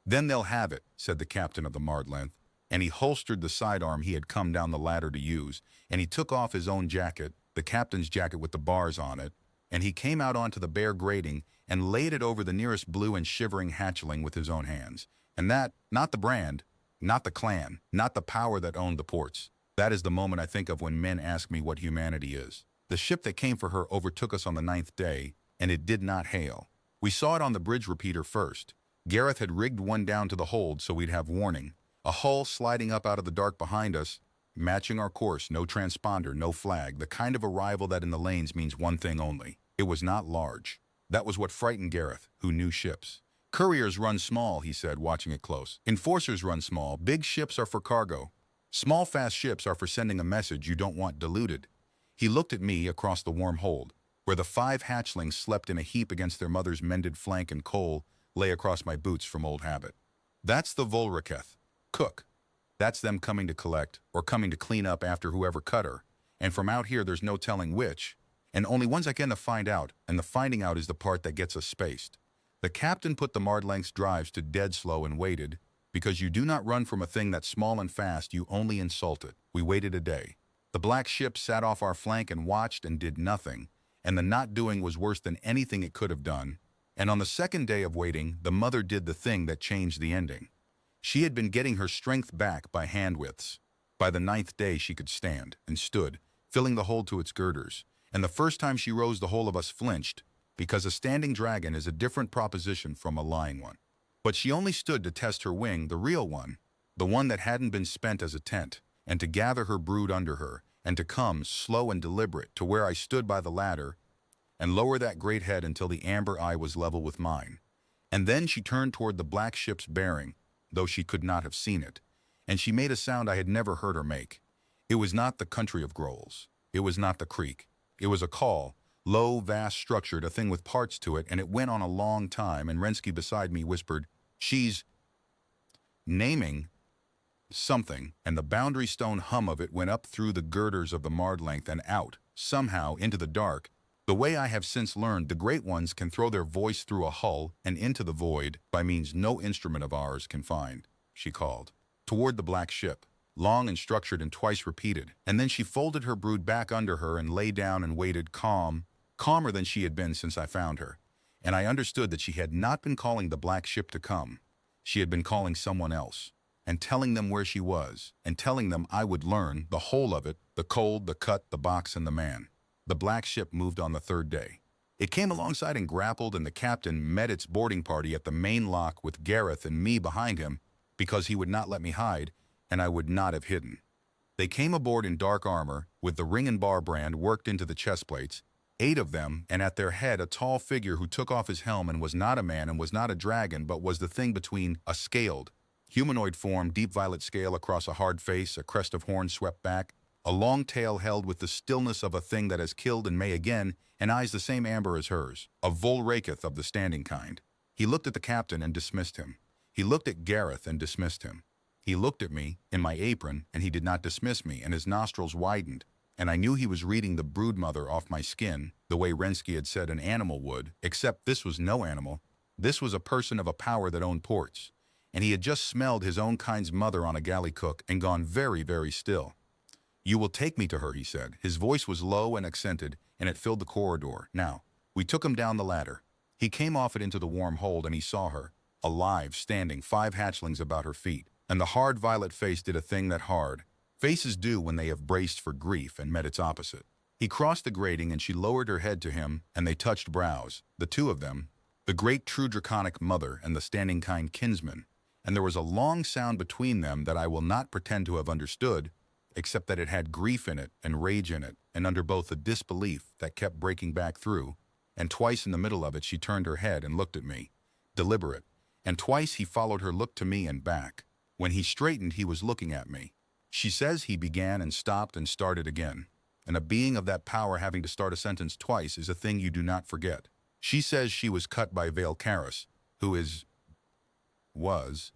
Then they'll have it, said the captain of the Mardlength, and he holstered the sidearm he had come down the ladder to use, and he took off his own jacket, the captain's jacket with the bars on it, and he came out onto the bare grating and laid it over the nearest blue and shivering hatchling with his own hands. And that, not the brand, not the clan, not the power that owned the ports. That is the moment I think of when men ask me what humanity is. The ship that came for her overtook us on the 9th day, and it did not hail. We saw it on the bridge repeater first. Gareth had rigged one down to the hold so we'd have warning. A hull sliding up out of the dark behind us, matching our course, no transponder, no flag, the kind of arrival that in the lanes means one thing only. It was not large. That was what frightened Gareth, who knew ships. Couriers run small, he said, watching it close. Enforcers run small. Big ships are for cargo. Small, fast ships are for sending a message you don't want diluted. He looked at me across the warm hold, where the 5 hatchlings slept in a heap against their mother's mended flank, and coal lay across my boots from old habit. That's the Volraketh. Cook. That's them coming to collect, or coming to clean up after whoever cut her. And from out here there's no telling which, and only one's again to find out, and the finding out is the part that gets us spaced. The captain put the Mardlength's drives to dead slow and waited, because you do not run from a thing that's small and fast, you only insult it. We waited a day. The black ship sat off our flank and watched and did nothing, and the not doing was worse than anything it could have done. And on the 2nd day of waiting, the mother did the thing that changed the ending. She had been getting her strength back by hand widths. By the 9th day she could stand, and stood, filling the hold to its girders, and the first time she rose the whole of us flinched, because a standing dragon is a different proposition from a lying one. But she only stood to test her wing, the real one, the one that hadn't been spent as a tent, and to gather her brood under her, and to come, slow and deliberate, to where I stood by the ladder, and lower that great head until the amber eye was level with mine. And then she turned toward the black ship's bearing, though she could not have seen it, and she made a sound I had never heard her make. It was not the country of growls. It was not the creek. It was a call, low, vast, structured, a thing with parts to it, and it went on a long time, and Rensky beside me whispered, "She's naming something," and the boundary stone hum of it went up through the girders of the mard length and out, somehow, into the dark. The way I have since learned, the great ones can throw their voice through a hull and into the void by means no instrument of ours can find. She called toward the black ship, long and structured and twice repeated, and then she folded her brood back under her and lay down and waited, calmer than she had been since I found her. And I understood that she had not been calling the black ship to come. She had been calling someone else, and telling them where she was, and telling them I would learn the whole of it, the cold, the cut, the box, and the man. The black ship moved on the third day. It came alongside and grappled, and the captain met its boarding party at the main lock with Gareth and me behind him, because he would not let me hide, and I would not have hidden. They came aboard in dark armor, with the ring and bar brand worked into the chest plates, 8 of them, and at their head a tall figure who took off his helm and was not a man and was not a dragon, but was the thing between a scaled, humanoid form, deep violet scale across a hard face, a crest of horns swept back, a long tail held with the stillness of a thing that has killed and may again, and eyes the same amber as hers, a Volraketh of the standing kind. He looked at the captain and dismissed him. He looked at Gareth and dismissed him. He looked at me, in my apron, and he did not dismiss me, and his nostrils widened, and I knew he was reading the broodmother off my skin, the way Rensky had said an animal would, except this was no animal. This was a person of a power that owned ports, and he had just smelled his own kind's mother on a galley cook and gone very, very still. "You will take me to her," he said. His voice was low and accented, and it filled the corridor. Now, we took him down the ladder. He came off it into the warm hold, and he saw her, alive, standing, 5 hatchlings about her feet, and the hard violet face did a thing that hard faces do when they have braced for grief and met its opposite. He crossed the grating, and she lowered her head to him, and they touched brows, the 2 of them, the great true draconic mother and the standing kind kinsman, and there was a long sound between them that I will not pretend to have understood, except that it had grief in it and rage in it, and under both a disbelief that kept breaking back through, and twice in the middle of it she turned her head and looked at me, deliberate, and twice he followed her look to me and back. When he straightened, he was looking at me. She says he began and stopped and started again, and a being of that power having to start a sentence twice is a thing you do not forget. She says she was cut by Vale Caris, who was,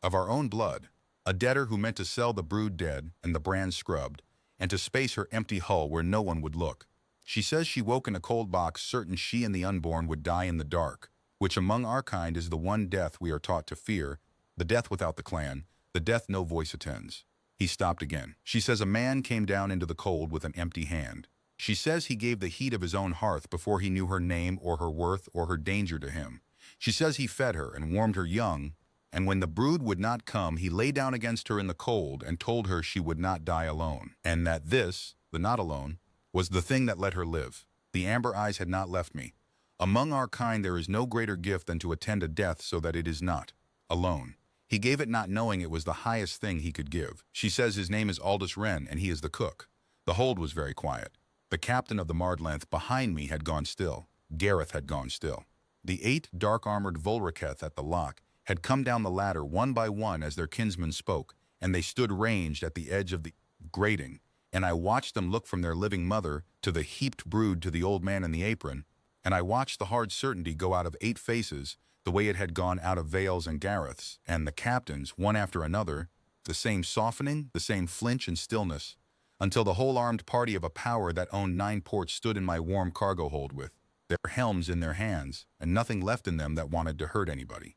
of our own blood, a debtor who meant to sell the brood dead and the brand scrubbed, and to space her empty hull where no one would look. She says she woke in a cold box, certain she and the unborn would die in the dark, which among our kind is the one death we are taught to fear, the death without the clan, the death no voice attends. He stopped again. She says a man came down into the cold with an empty hand. She says he gave the heat of his own hearth before he knew her name or her worth or her danger to him. She says he fed her and warmed her young, and when the brood would not come, he lay down against her in the cold and told her she would not die alone, and that this, the not alone, was the thing that let her live. The amber eyes had not left me. Among our kind there is no greater gift than to attend a death so that it is not alone. He gave it not knowing it was the highest thing he could give. She says his name is Aldous Wren, and he is the cook. The hold was very quiet. The captain of the Mardlanth behind me had gone still. Gareth had gone still. The 8 dark-armored Volraketh at the lock had come down the ladder one by one as their kinsmen spoke, and they stood ranged at the edge of the grating, and I watched them look from their living mother to the heaped brood to the old man in the apron, and I watched the hard certainty go out of 8 faces, the way it had gone out of Vale's and Gareth's, and the captain's, one after another, the same softening, the same flinch and stillness, until the whole armed party of a power that owned 9 ports stood in my warm cargo hold with their helms in their hands, and nothing left in them that wanted to hurt anybody.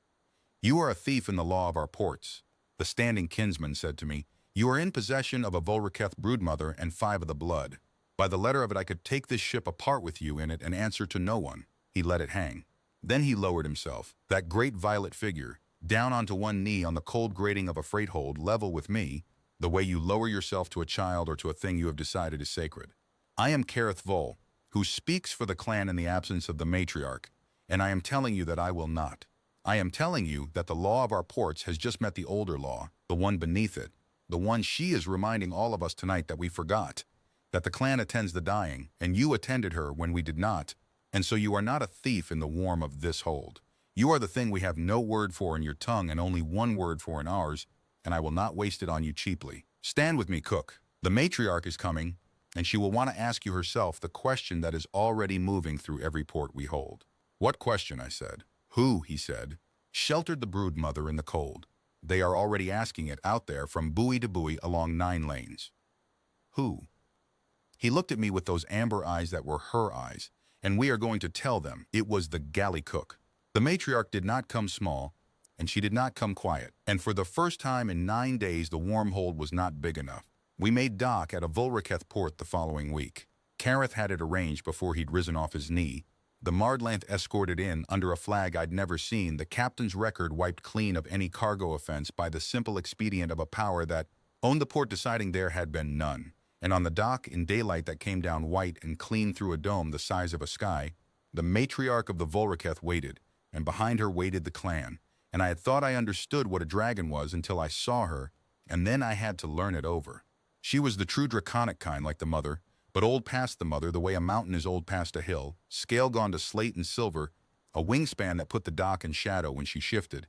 "You are a thief in the law of our ports," the standing kinsman said to me. "You are in possession of a Volraketh broodmother and 5 of the blood. By the letter of it I could take this ship apart with you in it and answer to no one." He let it hang. Then he lowered himself, that great violet figure, down onto one knee on the cold grating of a freight hold, level with me, the way you lower yourself to a child or to a thing you have decided is sacred. "I am Careth Vol, who speaks for the clan in the absence of the matriarch, and I am telling you that I will not. I am telling you that the law of our ports has just met the older law, the one beneath it, the one she is reminding all of us tonight that we forgot, that the clan attends the dying, and you attended her when we did not, and so you are not a thief in the warm of this hold. You are the thing we have no word for in your tongue and only one word for in ours, and I will not waste it on you cheaply. Stand with me, cook. The matriarch is coming, and she will want to ask you herself the question that is already moving through every port we hold. What question, I said. Who, he said, sheltered the brood mother in the cold? They are already asking it out there from buoy to buoy along 9 lanes. Who? He looked at me with those amber eyes that were her eyes, and we are going to tell them it was the galley cook. The matriarch did not come small, and she did not come quiet, and for the first time in 9 days the warm hold was not big enough. We made dock at a Vulriceth port the following week. Kareth had it arranged before he'd risen off his knee. The Mardlanth escorted in under a flag I'd never seen, the captain's record wiped clean of any cargo offense by the simple expedient of a power that owned the port, deciding there had been none. And on the dock, in daylight that came down white and clean through a dome the size of a sky, the matriarch of the Vulriceth waited, and behind her waited the clan. And I had thought I understood what a dragon was until I saw her, and then I had to learn it over. She was the true draconic kind, like the mother, but old past the mother the way a mountain is old past a hill, scale gone to slate and silver, a wingspan that put the dock in shadow when she shifted,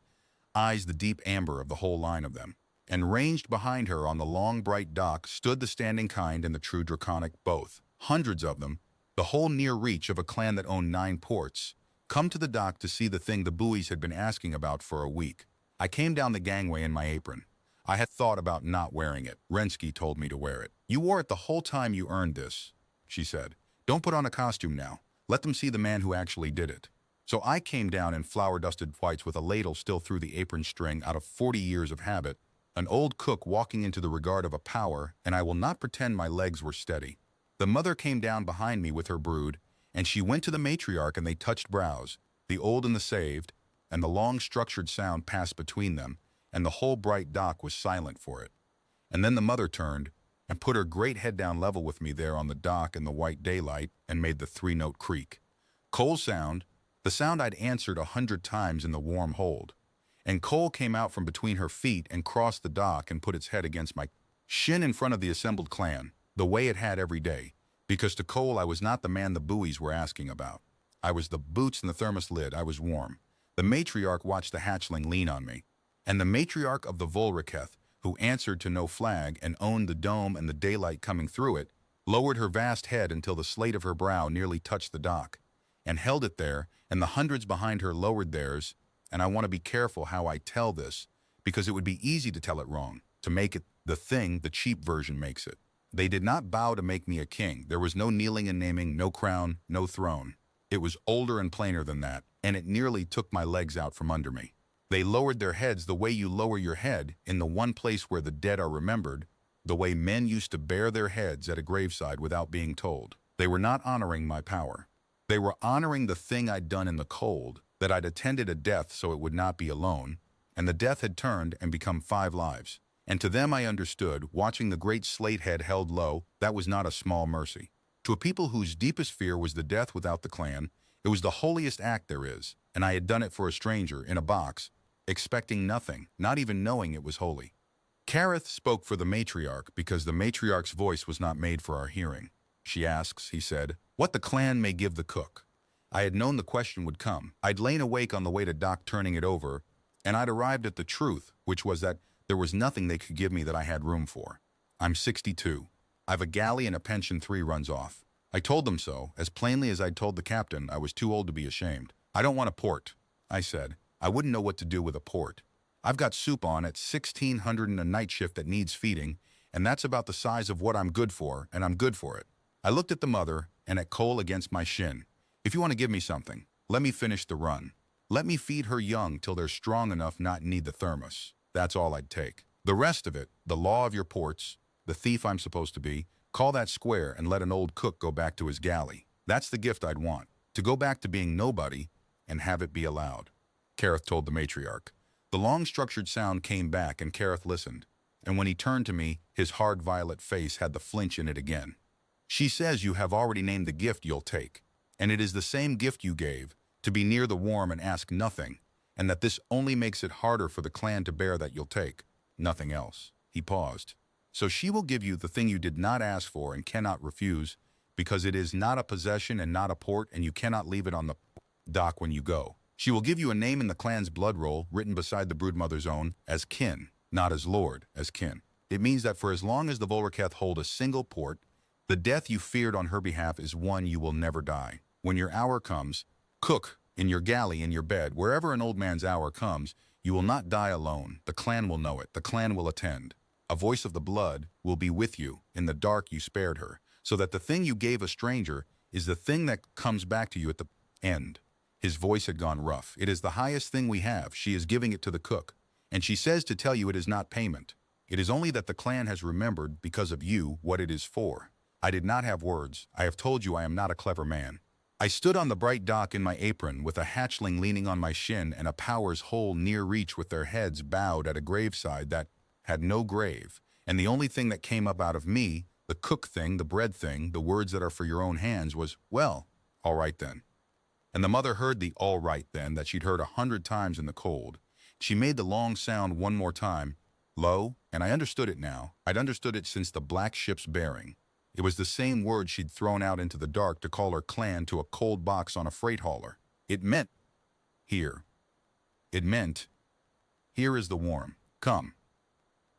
eyes the deep amber of the whole line of them. And ranged behind her on the long bright dock stood the standing kind and the true draconic both, hundreds of them, the whole near reach of a clan that owned 9 ports, come to the dock to see the thing the buoys had been asking about for a week. I came down the gangway in my apron. I had thought about not wearing it. Rensky told me to wear it. You wore it the whole time you earned this, she said. Don't put on a costume now. Let them see the man who actually did it. So I came down in flour-dusted whites with a ladle still through the apron string out of 40 years of habit, an old cook walking into the regard of a power, and I will not pretend my legs were steady. The mother came down behind me with her brood, and she went to the matriarch and they touched brows, the old and the saved, and the long structured sound passed between them, and the whole bright dock was silent for it. And then the mother turned and put her great head down level with me there on the dock in the white daylight and made the 3-note creak. Coal sound, the sound I'd answered 100 times in the warm hold. And Cole came out from between her feet and crossed the dock and put its head against my shin in front of the assembled clan, the way it had every day, because to Cole I was not the man the buoys were asking about. I was the boots and the thermos lid. I was warm. The matriarch watched the hatchling lean on me, and the matriarch of the Vulriceth, who answered to no flag and owned the dome and the daylight coming through it, lowered her vast head until the slate of her brow nearly touched the dock, and held it there, and the hundreds behind her lowered theirs. And I want to be careful how I tell this, because it would be easy to tell it wrong, to make it the thing the cheap version makes it. They did not bow to make me a king. There was no kneeling and naming, no crown, no throne. It was older and plainer than that, and it nearly took my legs out from under me. They lowered their heads the way you lower your head in the one place where the dead are remembered, the way men used to bare their heads at a graveside without being told. They were not honoring my power. They were honoring the thing I'd done in the cold, that I'd attended a death so it would not be alone, and the death had turned and become 5 lives. And to them I understood, watching the great slate head held low, that was not a small mercy. To a people whose deepest fear was the death without the clan, it was the holiest act there is, and I had done it for a stranger, in a box, expecting nothing, not even knowing it was holy. Kareth spoke for the matriarch because the matriarch's voice was not made for our hearing. She asks, he said, what the clan may give the cook. I had known the question would come. I'd lain awake on the way to dock turning it over, and I'd arrived at the truth, which was that there was nothing they could give me that I had room for. I'm 62. I've a galley and a pension 3 runs off. I told them so, as plainly as I'd told the captain I was too old to be ashamed. I don't want a port, I said. I wouldn't know what to do with a port. I've got soup on at 1600 and a night shift that needs feeding, and that's about the size of what I'm good for, and I'm good for it. I looked at the mother and at Cole against my shin. If you want to give me something, let me finish the run. Let me feed her young till they're strong enough not need the thermos. That's all I'd take. The rest of it, the law of your ports, the thief I'm supposed to be, call that square and let an old cook go back to his galley. That's the gift I'd want, to go back to being nobody and have it be allowed. Kareth told the matriarch. The long structured sound came back and Kareth listened, and when he turned to me, his hard violet face had the flinch in it again. She says you have already named the gift you'll take, and it is the same gift you gave, to be near the warm and ask nothing, and that this only makes it harder for the clan to bear that you'll take, nothing else. He paused. So she will give you the thing you did not ask for and cannot refuse, because it is not a possession and not a port, and you cannot leave it on the dock when you go. She will give you a name in the clan's blood roll written beside the broodmother's own as kin, not as lord, as kin. It means that for as long as the Volraketh hold a single port, the death you feared on her behalf is one you will never die. When your hour comes, cook, in your galley, in your bed, wherever an old man's hour comes, you will not die alone. The clan will know it. The clan will attend. A voice of the blood will be with you. In the dark you spared her, so that the thing you gave a stranger is the thing that comes back to you at the end. His voice had gone rough. It is the highest thing we have. She is giving it to the cook. And she says to tell you it is not payment. It is only that the clan has remembered, because of you, what it is for. I did not have words. I have told you I am not a clever man. I stood on the bright dock in my apron, with a hatchling leaning on my shin and a power's whole near reach with their heads bowed at a graveside that had no grave. And the only thing that came up out of me, the cook thing, the bread thing, the words that are for your own hands, was, well, all right then. And the mother heard the all right then that she'd heard 100 times in the cold. She made the long sound one more time, low, and I understood it now. I'd understood it since the black ship's bearing. It was the same word she'd thrown out into the dark to call her clan to a cold box on a freight hauler. It meant, here. It meant, here is the warm. Come.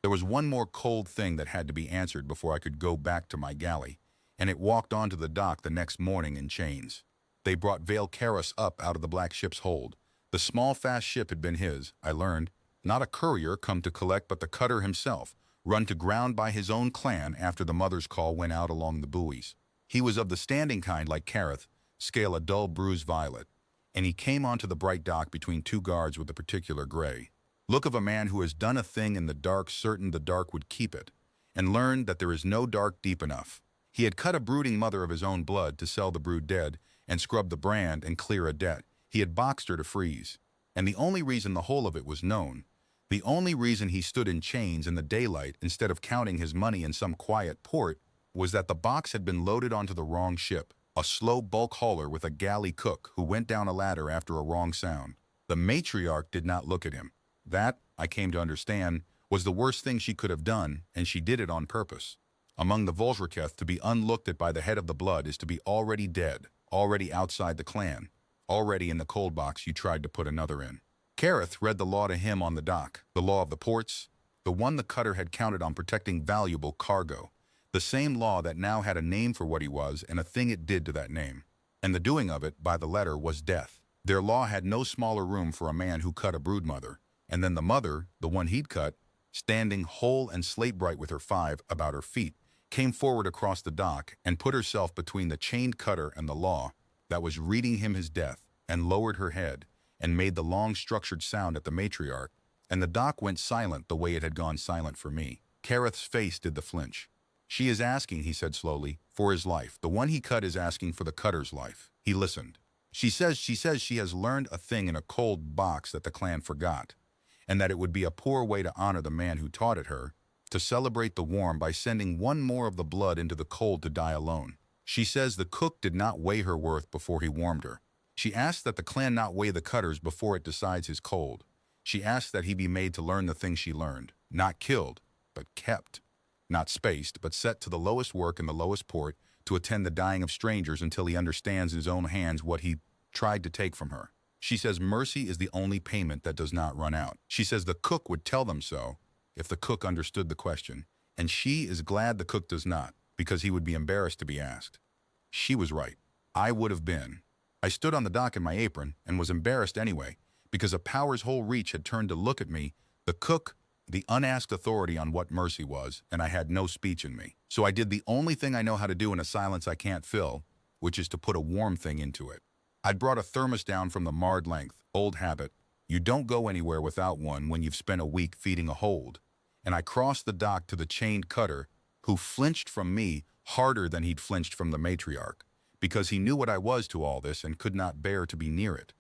There was one more cold thing that had to be answered before I could go back to my galley, and it walked onto the dock the next morning in chains. They brought Vale Karis up out of the black ship's hold. The small, fast ship had been his, I learned. Not a courier come to collect, but the cutter himself, run to ground by his own clan after the mother's call went out along the buoys. He was of the standing kind like Kareth, scale a dull bruised violet, and he came onto the bright dock between two guards with a particular gray look of a man who has done a thing in the dark, certain the dark would keep it, and learned that there is no dark deep enough. He had cut a brooding mother of his own blood to sell the brood dead and scrub the brand and clear a debt. He had boxed her to freeze, and the only reason the whole of it was known, the only reason he stood in chains in the daylight instead of counting his money in some quiet port, was that the box had been loaded onto the wrong ship, a slow bulk hauler with a galley cook who went down a ladder after a wrong sound. The matriarch did not look at him. That, I came to understand, was the worst thing she could have done, and she did it on purpose. Among the Volraketh, to be unlooked at by the head of the blood is to be already dead, already outside the clan, already in the cold box you tried to put another in. Kareth read the law to him on the dock, the law of the ports, the one the cutter had counted on protecting valuable cargo, the same law that now had a name for what he was and a thing it did to that name. And the doing of it, by the letter, was death. Their law had no smaller room for a man who cut a broodmother, and then the mother, the one he'd cut, standing whole and slate-bright with her 5 about her feet, came forward across the dock and put herself between the chained cutter and the law that was reading him his death, and lowered her head, and made the long structured sound at the matriarch, and the dock went silent the way it had gone silent for me. Kareth's face did the flinch. She is asking, he said slowly, for his life. The one he cut is asking for the cutter's life. He listened. She says she has learned a thing in a cold box that the clan forgot, and that it would be a poor way to honor the man who taught it her, to celebrate the warm by sending one more of the blood into the cold to die alone. She says the cook did not weigh her worth before he warmed her. She asks that the clan not weigh the cutters before it decides his cold. She asks that he be made to learn the thing she learned, not killed, but kept, not spaced, but set to the lowest work in the lowest port to attend the dying of strangers until he understands in his own hands what he tried to take from her. She says mercy is the only payment that does not run out. She says the cook would tell them so if the cook understood the question, and she is glad the cook does not, because he would be embarrassed to be asked. She was right. I would have been. I stood on the dock in my apron and was embarrassed anyway, because a power's whole reach had turned to look at me, the cook, the unasked authority on what mercy was, and I had no speech in me. So I did the only thing I know how to do in a silence I can't fill, which is to put a warm thing into it. I'd brought a thermos down from the marred length, old habit. You don't go anywhere without one when you've spent a week feeding a hold. And I crossed the dock to the chained cutter, who flinched from me harder than he'd flinched from the matriarch, because he knew what I was to all this and could not bear to be near it.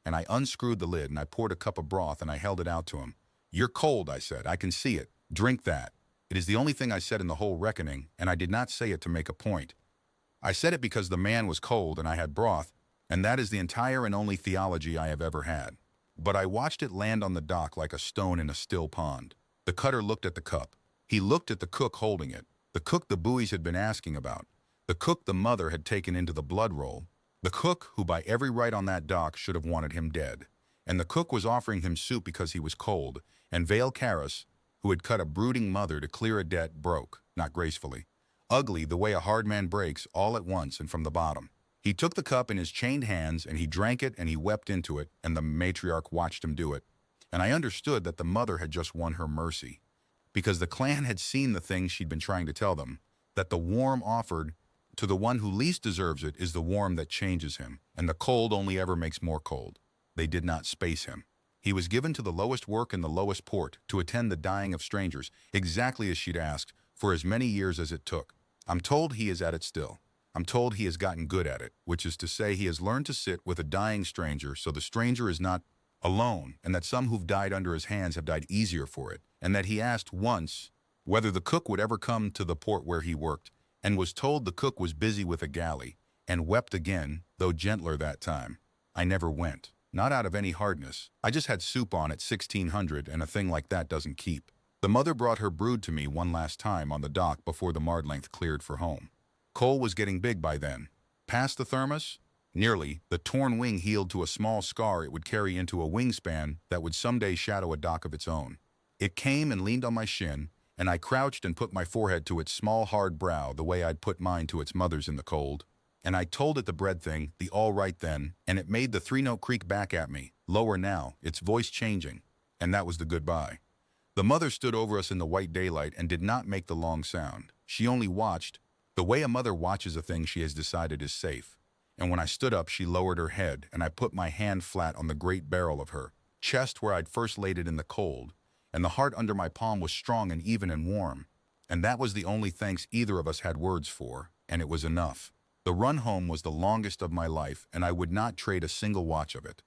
And I unscrewed the lid and I poured a cup of broth and I held it out to him. You're cold, I said. I can see it. Drink that. It is the only thing I said in the whole reckoning, and I did not say it to make a point. I said it because the man was cold and I had broth, and that is the entire and only theology I have ever had. But I watched it land on the dock like a stone in a still pond. The cutter looked at the cup. He looked at the cook holding it, the cook the buoys had been asking about, the cook the mother had taken into the blood roll, the cook who by every right on that dock should have wanted him dead. and the cook was offering him soup because he was cold, and Vale Caris, who had cut a brooding mother to clear a debt, broke, not gracefully. Ugly the way a hard man breaks all at once and from the bottom. He took the cup in his chained hands, and he drank it, and he wept into it, and the matriarch watched him do it. And I understood that the mother had just won her mercy, because the clan had seen the thing she'd been trying to tell them, that the warm offered to the one who least deserves it is the warm that changes him, and the cold only ever makes more cold. They did not space him. He was given to the lowest work in the lowest port, to attend the dying of strangers, exactly as she'd asked, for as many years as it took. I'm told he is at it still. I'm told he has gotten good at it, which is to say he has learned to sit with a dying stranger so the stranger is not alone, and that some who've died under his hands have died easier for it, and that he asked once whether the cook would ever come to the port where he worked, and was told the cook was busy with a galley, and wept again, though gentler that time. I never went. Not out of any hardness. I just had soup on at 1600, and a thing like that doesn't keep. The mother brought her brood to me one last time on the dock before the Mardlength cleared for home. Cole was getting big by then. Past the thermos? Nearly. The torn wing healed to a small scar it would carry into a wingspan that would someday shadow a dock of its own. It came and leaned on my shin, and I crouched and put my forehead to its small hard brow the way I'd put mine to its mother's in the cold. And I told it the bread thing, the all right then, and it made the three-note creak back at me, lower now, its voice changing. And that was the goodbye. The mother stood over us in the white daylight and did not make the long sound. She only watched, the way a mother watches a thing she has decided is safe. And when I stood up, she lowered her head, and I put my hand flat on the great barrel of her chest where I'd first laid it in the cold, and the heart under my palm was strong and even and warm. And that was the only thanks either of us had words for, and it was enough. The run home was the longest of my life, and I would not trade a single watch of it.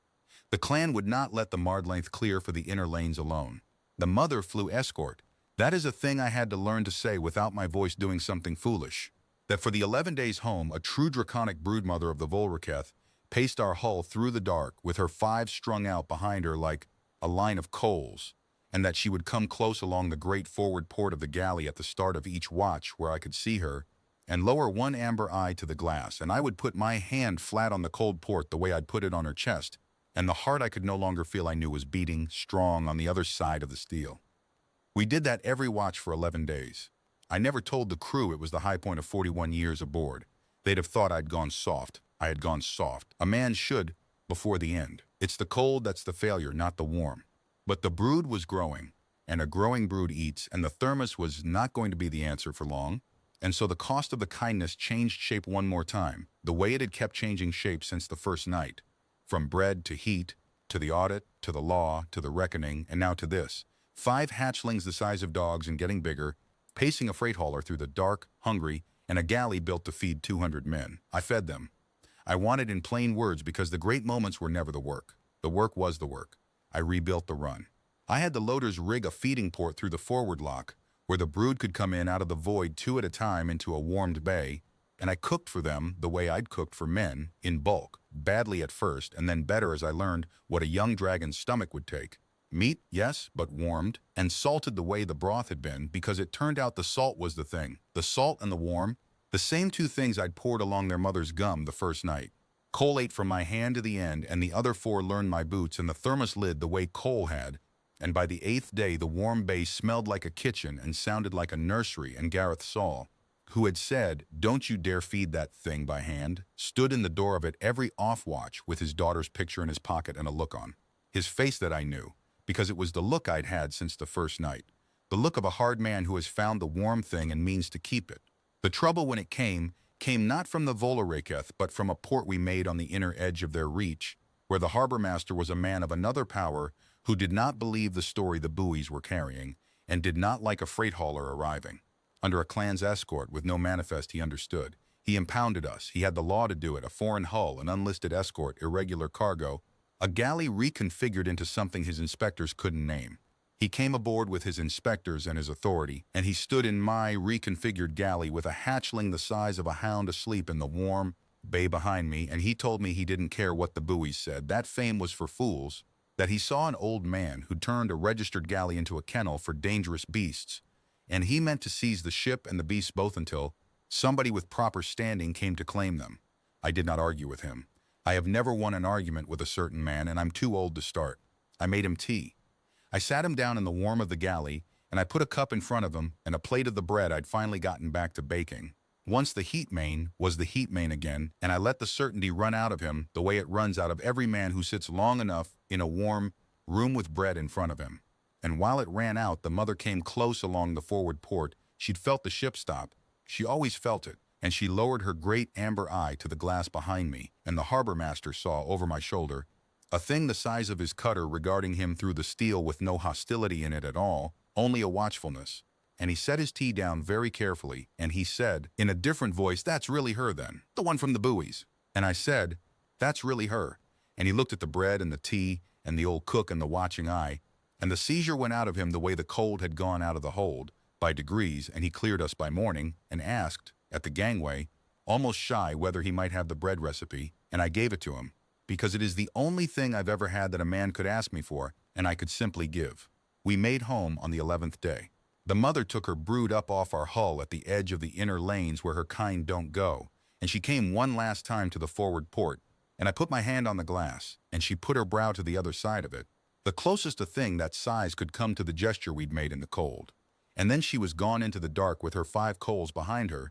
The clan would not let the Mardlength clear for the inner lanes alone. The mother flew escort. That is a thing I had to learn to say without my voice doing something foolish. That for the 11 days home, a true draconic broodmother of the Volraketh paced our hull through the dark with her five strung out behind her like a line of coals, and that she would come close along the great forward port of the galley at the start of each watch where I could see her, and lower one amber eye to the glass, and I would put my hand flat on the cold port the way I'd put it on her chest, and the heart I could no longer feel I knew was beating, strong, on the other side of the steel. We did that every watch for 11 days. I never told the crew it was the high point of 41 years aboard. They'd have thought I'd gone soft. I had gone soft. A man should, before the end. It's the cold that's the failure, not the warm. But the brood was growing, and a growing brood eats, and the thermos was not going to be the answer for long. And so the cost of the kindness changed shape one more time, the way it had kept changing shape since the first night. From bread to heat, to the audit, to the law, to the reckoning, and now to this. 5 hatchlings the size of dogs and getting bigger, pacing a freight hauler through the dark, hungry, and a galley built to feed 200 men. I fed them. I wanted in plain words because the great moments were never the work. The work was the work. I rebuilt the run. I had the loaders rig a feeding port through the forward lock, where the brood could come in out of the void 2 at a time into a warmed bay, and I cooked for them the way I'd cooked for men, in bulk, badly at first, and then better as I learned what a young dragon's stomach would take. Meat, yes, but warmed, and salted the way the broth had been, because it turned out the salt was the thing. The salt and the warm, the same 2 things I'd poured along their mother's gum the first night. Cole ate from my hand to the end, and the other 4 learned my boots and the thermos lid the way Cole had, and by the 8th day the warm bay smelled like a kitchen and sounded like a nursery, and Gareth Saul, who had said, "Don't you dare feed that thing by hand," stood in the door of it every off-watch with his daughter's picture in his pocket and a look on his face that I knew, because it was the look I'd had since the first night, the look of a hard man who has found the warm thing and means to keep it. The trouble when it came not from the Volaraketh, but from a port we made on the inner edge of their reach, where the harbor master was a man of another power who did not believe the story the buoys were carrying, and did not like a freight hauler arriving. Under a clan's escort, with no manifest he understood, he impounded us. He had the law to do it, a foreign hull, an unlisted escort, irregular cargo, a galley reconfigured into something his inspectors couldn't name. He came aboard with his inspectors and his authority, and he stood in my reconfigured galley with a hatchling the size of a hound asleep in the warm bay behind me, and he told me he didn't care what the buoys said. That fame was for fools, that he saw an old man who turned a registered galley into a kennel for dangerous beasts, and he meant to seize the ship and the beasts both until somebody with proper standing came to claim them. I did not argue with him. I have never won an argument with a certain man, and I'm too old to start. I made him tea. I sat him down in the warm of the galley, and I put a cup in front of him and a plate of the bread I'd finally gotten back to baking. Once the heat main was the heat main again, and I let the certainty run out of him the way it runs out of every man who sits long enough in a warm room with bread in front of him. And while it ran out, the mother came close along the forward port. She'd felt the ship stop. She always felt it, and she lowered her great amber eye to the glass behind me, and the harbor master saw over my shoulder a thing the size of his cutter regarding him through the steel with no hostility in it at all, only a watchfulness. And he set his tea down very carefully, and he said, in a different voice, "That's really her then, the one from the buoys." And I said, "That's really her." And he looked at the bread and the tea and the old cook and the watching eye, and the seizure went out of him the way the cold had gone out of the hold, by degrees, and he cleared us by morning, and asked, at the gangway, almost shy whether he might have the bread recipe, and I gave it to him, because it is the only thing I've ever had that a man could ask me for, and I could simply give. We made home on the 11th day. The mother took her brood up off our hull at the edge of the inner lanes where her kind don't go, and she came one last time to the forward port, and I put my hand on the glass, and she put her brow to the other side of it, the closest a thing that size could come to the gesture we'd made in the cold. And then she was gone into the dark with her 5 coals behind her,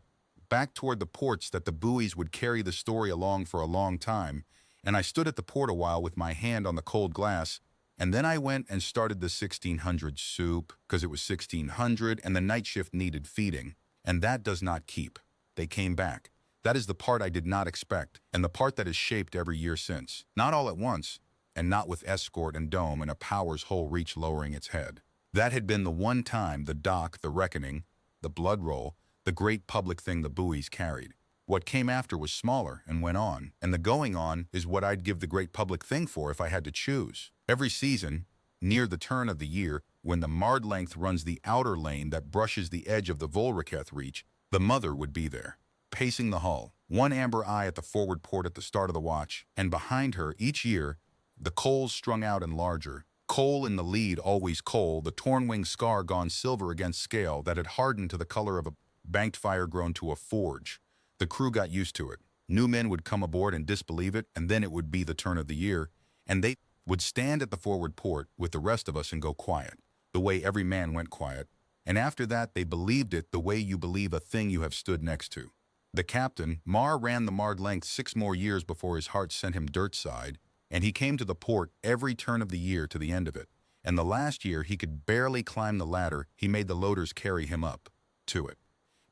back toward the ports that the buoys would carry the story along for a long time, and I stood at the port a while with my hand on the cold glass, and then I went and started the 1600 soup, because it was 1600 and the night shift needed feeding, and that does not keep. They came back. That is the part I did not expect, and the part that has shaped every year since. Not all at once, and not with escort and dome and a power's whole reach lowering its head. That had been the one time, the dock, the reckoning, the blood roll, the great public thing the buoys carried. What came after was smaller and went on, and the going on is what I'd give the great public thing for if I had to choose. Every season, near the turn of the year, when the Mard length runs the outer lane that brushes the edge of the Volreketh reach, the mother would be there, pacing the hull, one amber eye at the forward port at the start of the watch, and behind her, each year, the coals strung out and larger, coal in the lead, always coal, the torn-wing scar gone silver against scale that had hardened to the color of a banked fire grown to a forge. The crew got used to it. New men would come aboard and disbelieve it, and then it would be the turn of the year, and they would stand at the forward port with the rest of us and go quiet, the way every man went quiet, and after that they believed it the way you believe a thing you have stood next to. The captain, Mar, ran the Mard length 6 more years before his heart sent him dirt side, and he came to the port every turn of the year to the end of it, and the last year he could barely climb the ladder. He made the loaders carry him up to it,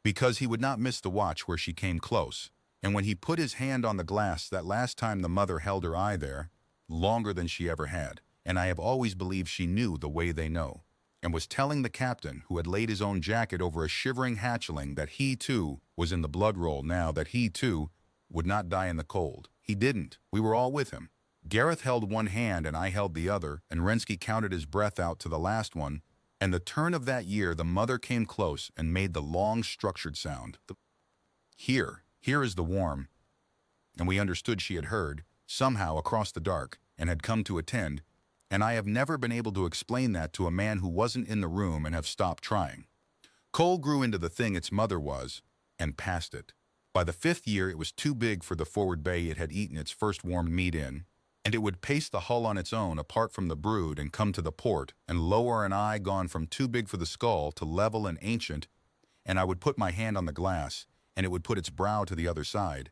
because he would not miss the watch where she came close, and when he put his hand on the glass that last time, the mother held her eye there, longer than she ever had, and I have always believed she knew the way they know, and was telling the captain, who had laid his own jacket over a shivering hatchling, that he too was in the blood roll now, that he too would not die in the cold. He didn't. We were all with him. Gareth held one hand and I held the other, and Rensky counted his breath out to the last one, and the turn of that year the mother came close and made the long structured sound. Here is the warm, and we understood she had heard, somehow across the dark, and had come to attend, and I have never been able to explain that to a man who wasn't in the room and have stopped trying. Coal grew into the thing its mother was, and past it. By the 5th year it was too big for the forward bay it had eaten its first warmed meat in, and it would pace the hull on its own apart from the brood and come to the port, and lower an eye gone from too big for the skull to level and ancient, and I would put my hand on the glass, and it would put its brow to the other side.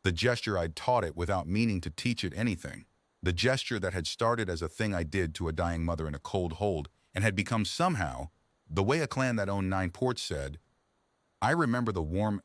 The gesture I'd taught it without meaning to teach it anything. The gesture that had started as a thing I did to a dying mother in a cold hold, and had become somehow, the way a clan that owned 9 ports said, I remember the warm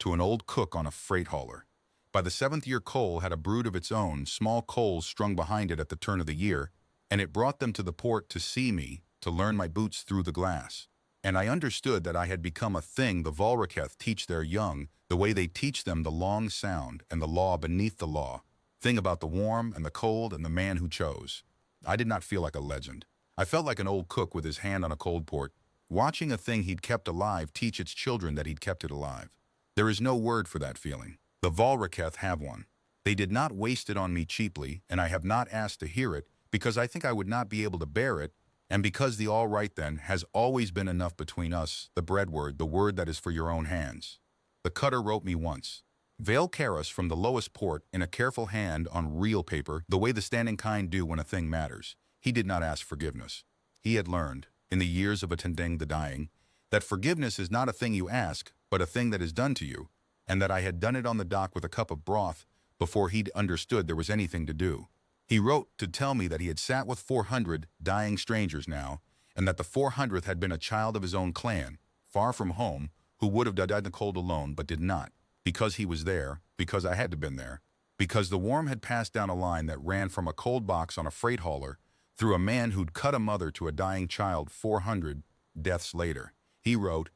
to an old cook on a freight hauler. By the 7th year coal had a brood of its own, small coals strung behind it at the turn of the year, and it brought them to the port to see me, to learn my boots through the glass. And I understood that I had become a thing the Volreketh teach their young, the way they teach them the long sound and the law beneath the law, thing about the warm and the cold and the man who chose. I did not feel like a legend. I felt like an old cook with his hand on a cold port, watching a thing he'd kept alive teach its children that he'd kept it alive. There is no word for that feeling. The Volreketh have one. They did not waste it on me cheaply, and I have not asked to hear it, because I think I would not be able to bear it, and because the all right then has always been enough between us, the bread word, the word that is for your own hands. The cutter wrote me once, Veil Karas from the lowest port in a careful hand on real paper, the way the standing kind do when a thing matters. He did not ask forgiveness. He had learned, in the years of attending the dying, that forgiveness is not a thing you ask, but a thing that is done to you, and that I had done it on the dock with a cup of broth before he'd understood there was anything to do. He wrote to tell me that he had sat with 400 dying strangers now, and that the 400th had been a child of his own clan, far from home, who would have died in the cold alone but did not, because he was there, because I had to been there, because the worm had passed down a line that ran from a cold box on a freight hauler through a man who'd cut a mother to a dying child 400 deaths later. He wrote,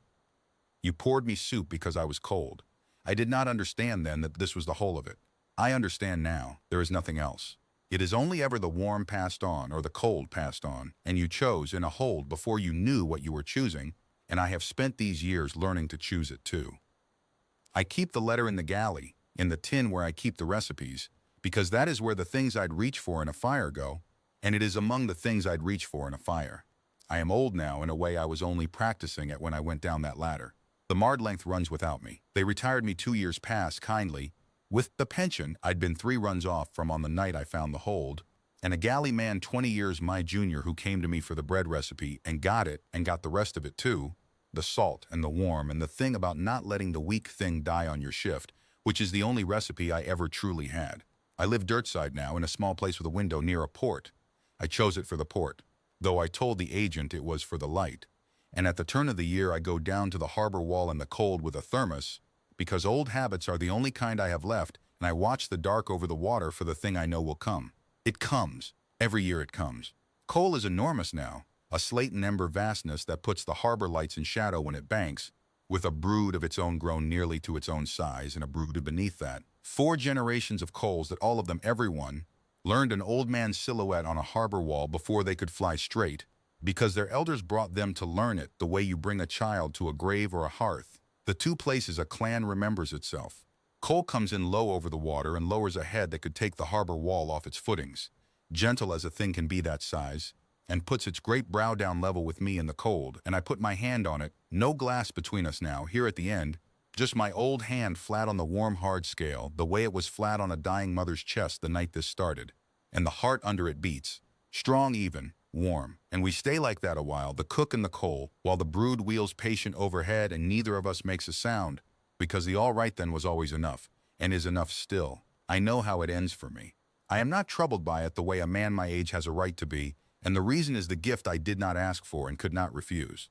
"You poured me soup because I was cold. I did not understand then that this was the whole of it. I understand now. There is nothing else. It is only ever the warm passed on or the cold passed on, and you chose in a hold before you knew what you were choosing, and I have spent these years learning to choose it too. I keep the letter in the galley, in the tin where I keep the recipes, because that is where the things I'd reach for in a fire go, and it is among the things I'd reach for in a fire. I am old now in a way I was only practicing at when I went down that ladder. The mard length runs without me. They retired me 2 years past, kindly, with the pension I'd been 3 runs off from on the night I found the hold, and a galley man 20 years my junior who came to me for the bread recipe and got it and got the rest of it too, the salt and the warm and the thing about not letting the weak thing die on your shift, which is the only recipe I ever truly had. I live dirtside now in a small place with a window near a port. I chose it for the port, though I told the agent it was for the light. And at the turn of the year I go down to the harbor wall in the cold with a thermos, because old habits are the only kind I have left, and I watch the dark over the water for the thing I know will come. It comes. Every year it comes. Coal is enormous now, a slate and ember vastness that puts the harbor lights in shadow when it banks, with a brood of its own grown nearly to its own size and a brood beneath that. 4 generations of coals that all of them, everyone, learned an old man's silhouette on a harbor wall before they could fly straight, because their elders brought them to learn it the way you bring a child to a grave or a hearth. The 2 places a clan remembers itself. Coal comes in low over the water and lowers a head that could take the harbor wall off its footings, gentle as a thing can be that size, and puts its great brow down level with me in the cold, and I put my hand on it, no glass between us now, here at the end, just my old hand flat on the warm hard scale, the way it was flat on a dying mother's chest the night this started, and the heart under it beats, strong even, warm, and we stay like that a while, the cook and the coal, while the brood wheels patient overhead and neither of us makes a sound, because the all right then was always enough, and is enough still. I know how it ends for me. I am not troubled by it the way a man my age has a right to be, and the reason is the gift I did not ask for and could not refuse.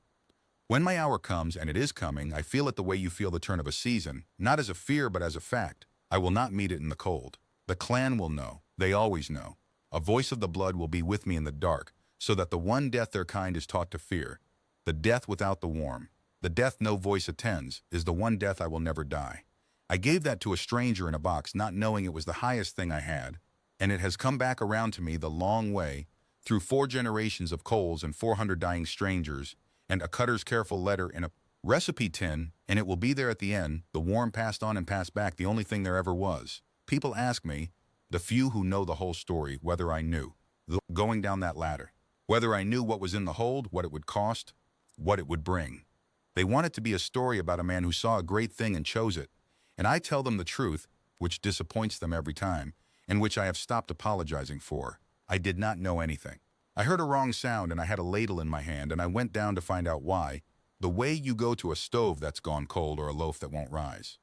When my hour comes, and it is coming, I feel it the way you feel the turn of a season, not as a fear but as a fact. I will not meet it in the cold. The clan will know. They always know. A voice of the blood will be with me in the dark, so that the one death their kind is taught to fear, the death without the warm, the death no voice attends, is the one death I will never die. I gave that to a stranger in a box, not knowing it was the highest thing I had, and it has come back around to me the long way, through 4 generations of coals and 400 dying strangers, and a cutter's careful letter in a recipe tin, and it will be there at the end, the warm passed on and passed back, the only thing there ever was. People ask me, the few who know the whole story, whether I knew, going down that ladder, whether I knew what was in the hold, what it would cost, what it would bring. They want it to be a story about a man who saw a great thing and chose it, and I tell them the truth, which disappoints them every time, and which I have stopped apologizing for. I did not know anything. I heard a wrong sound and I had a ladle in my hand and I went down to find out why, the way you go to a stove that's gone cold or a loaf that won't rise.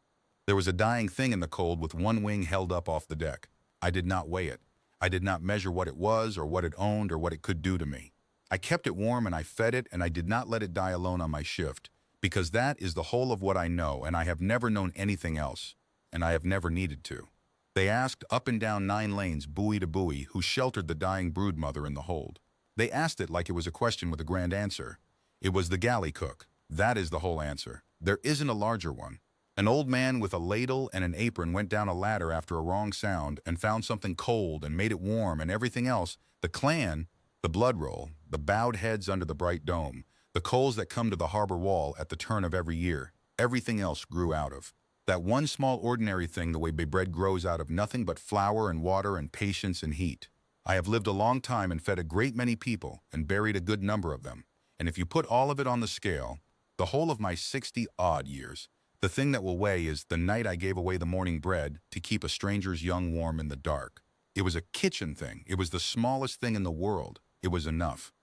There was a dying thing in the cold with one wing held up off the deck. I did not weigh it. I did not measure what it was or what it owned or what it could do to me. I kept it warm and I fed it and I did not let it die alone on my shift, because that is the whole of what I know and I have never known anything else, and I have never needed to. They asked up and down 9 lanes, buoy to buoy, who sheltered the dying brood mother in the hold. They asked it like it was a question with a grand answer. It was the galley cook. That is the whole answer. There isn't a larger one. An old man with a ladle and an apron went down a ladder after a wrong sound and found something cold and made it warm and everything else. The clan, the blood roll, the bowed heads under the bright dome, the coals that come to the harbor wall at the turn of every year, everything else grew out of. That one small ordinary thing the way bread grows out of nothing but flour and water and patience and heat. I have lived a long time and fed a great many people and buried a good number of them. And if you put all of it on the scale, the whole of my 60-odd years, The thing that will weigh is the night I gave away the morning bread to keep a stranger's young warm in the dark. It was a kitchen thing. It was the smallest thing in the world. It was enough.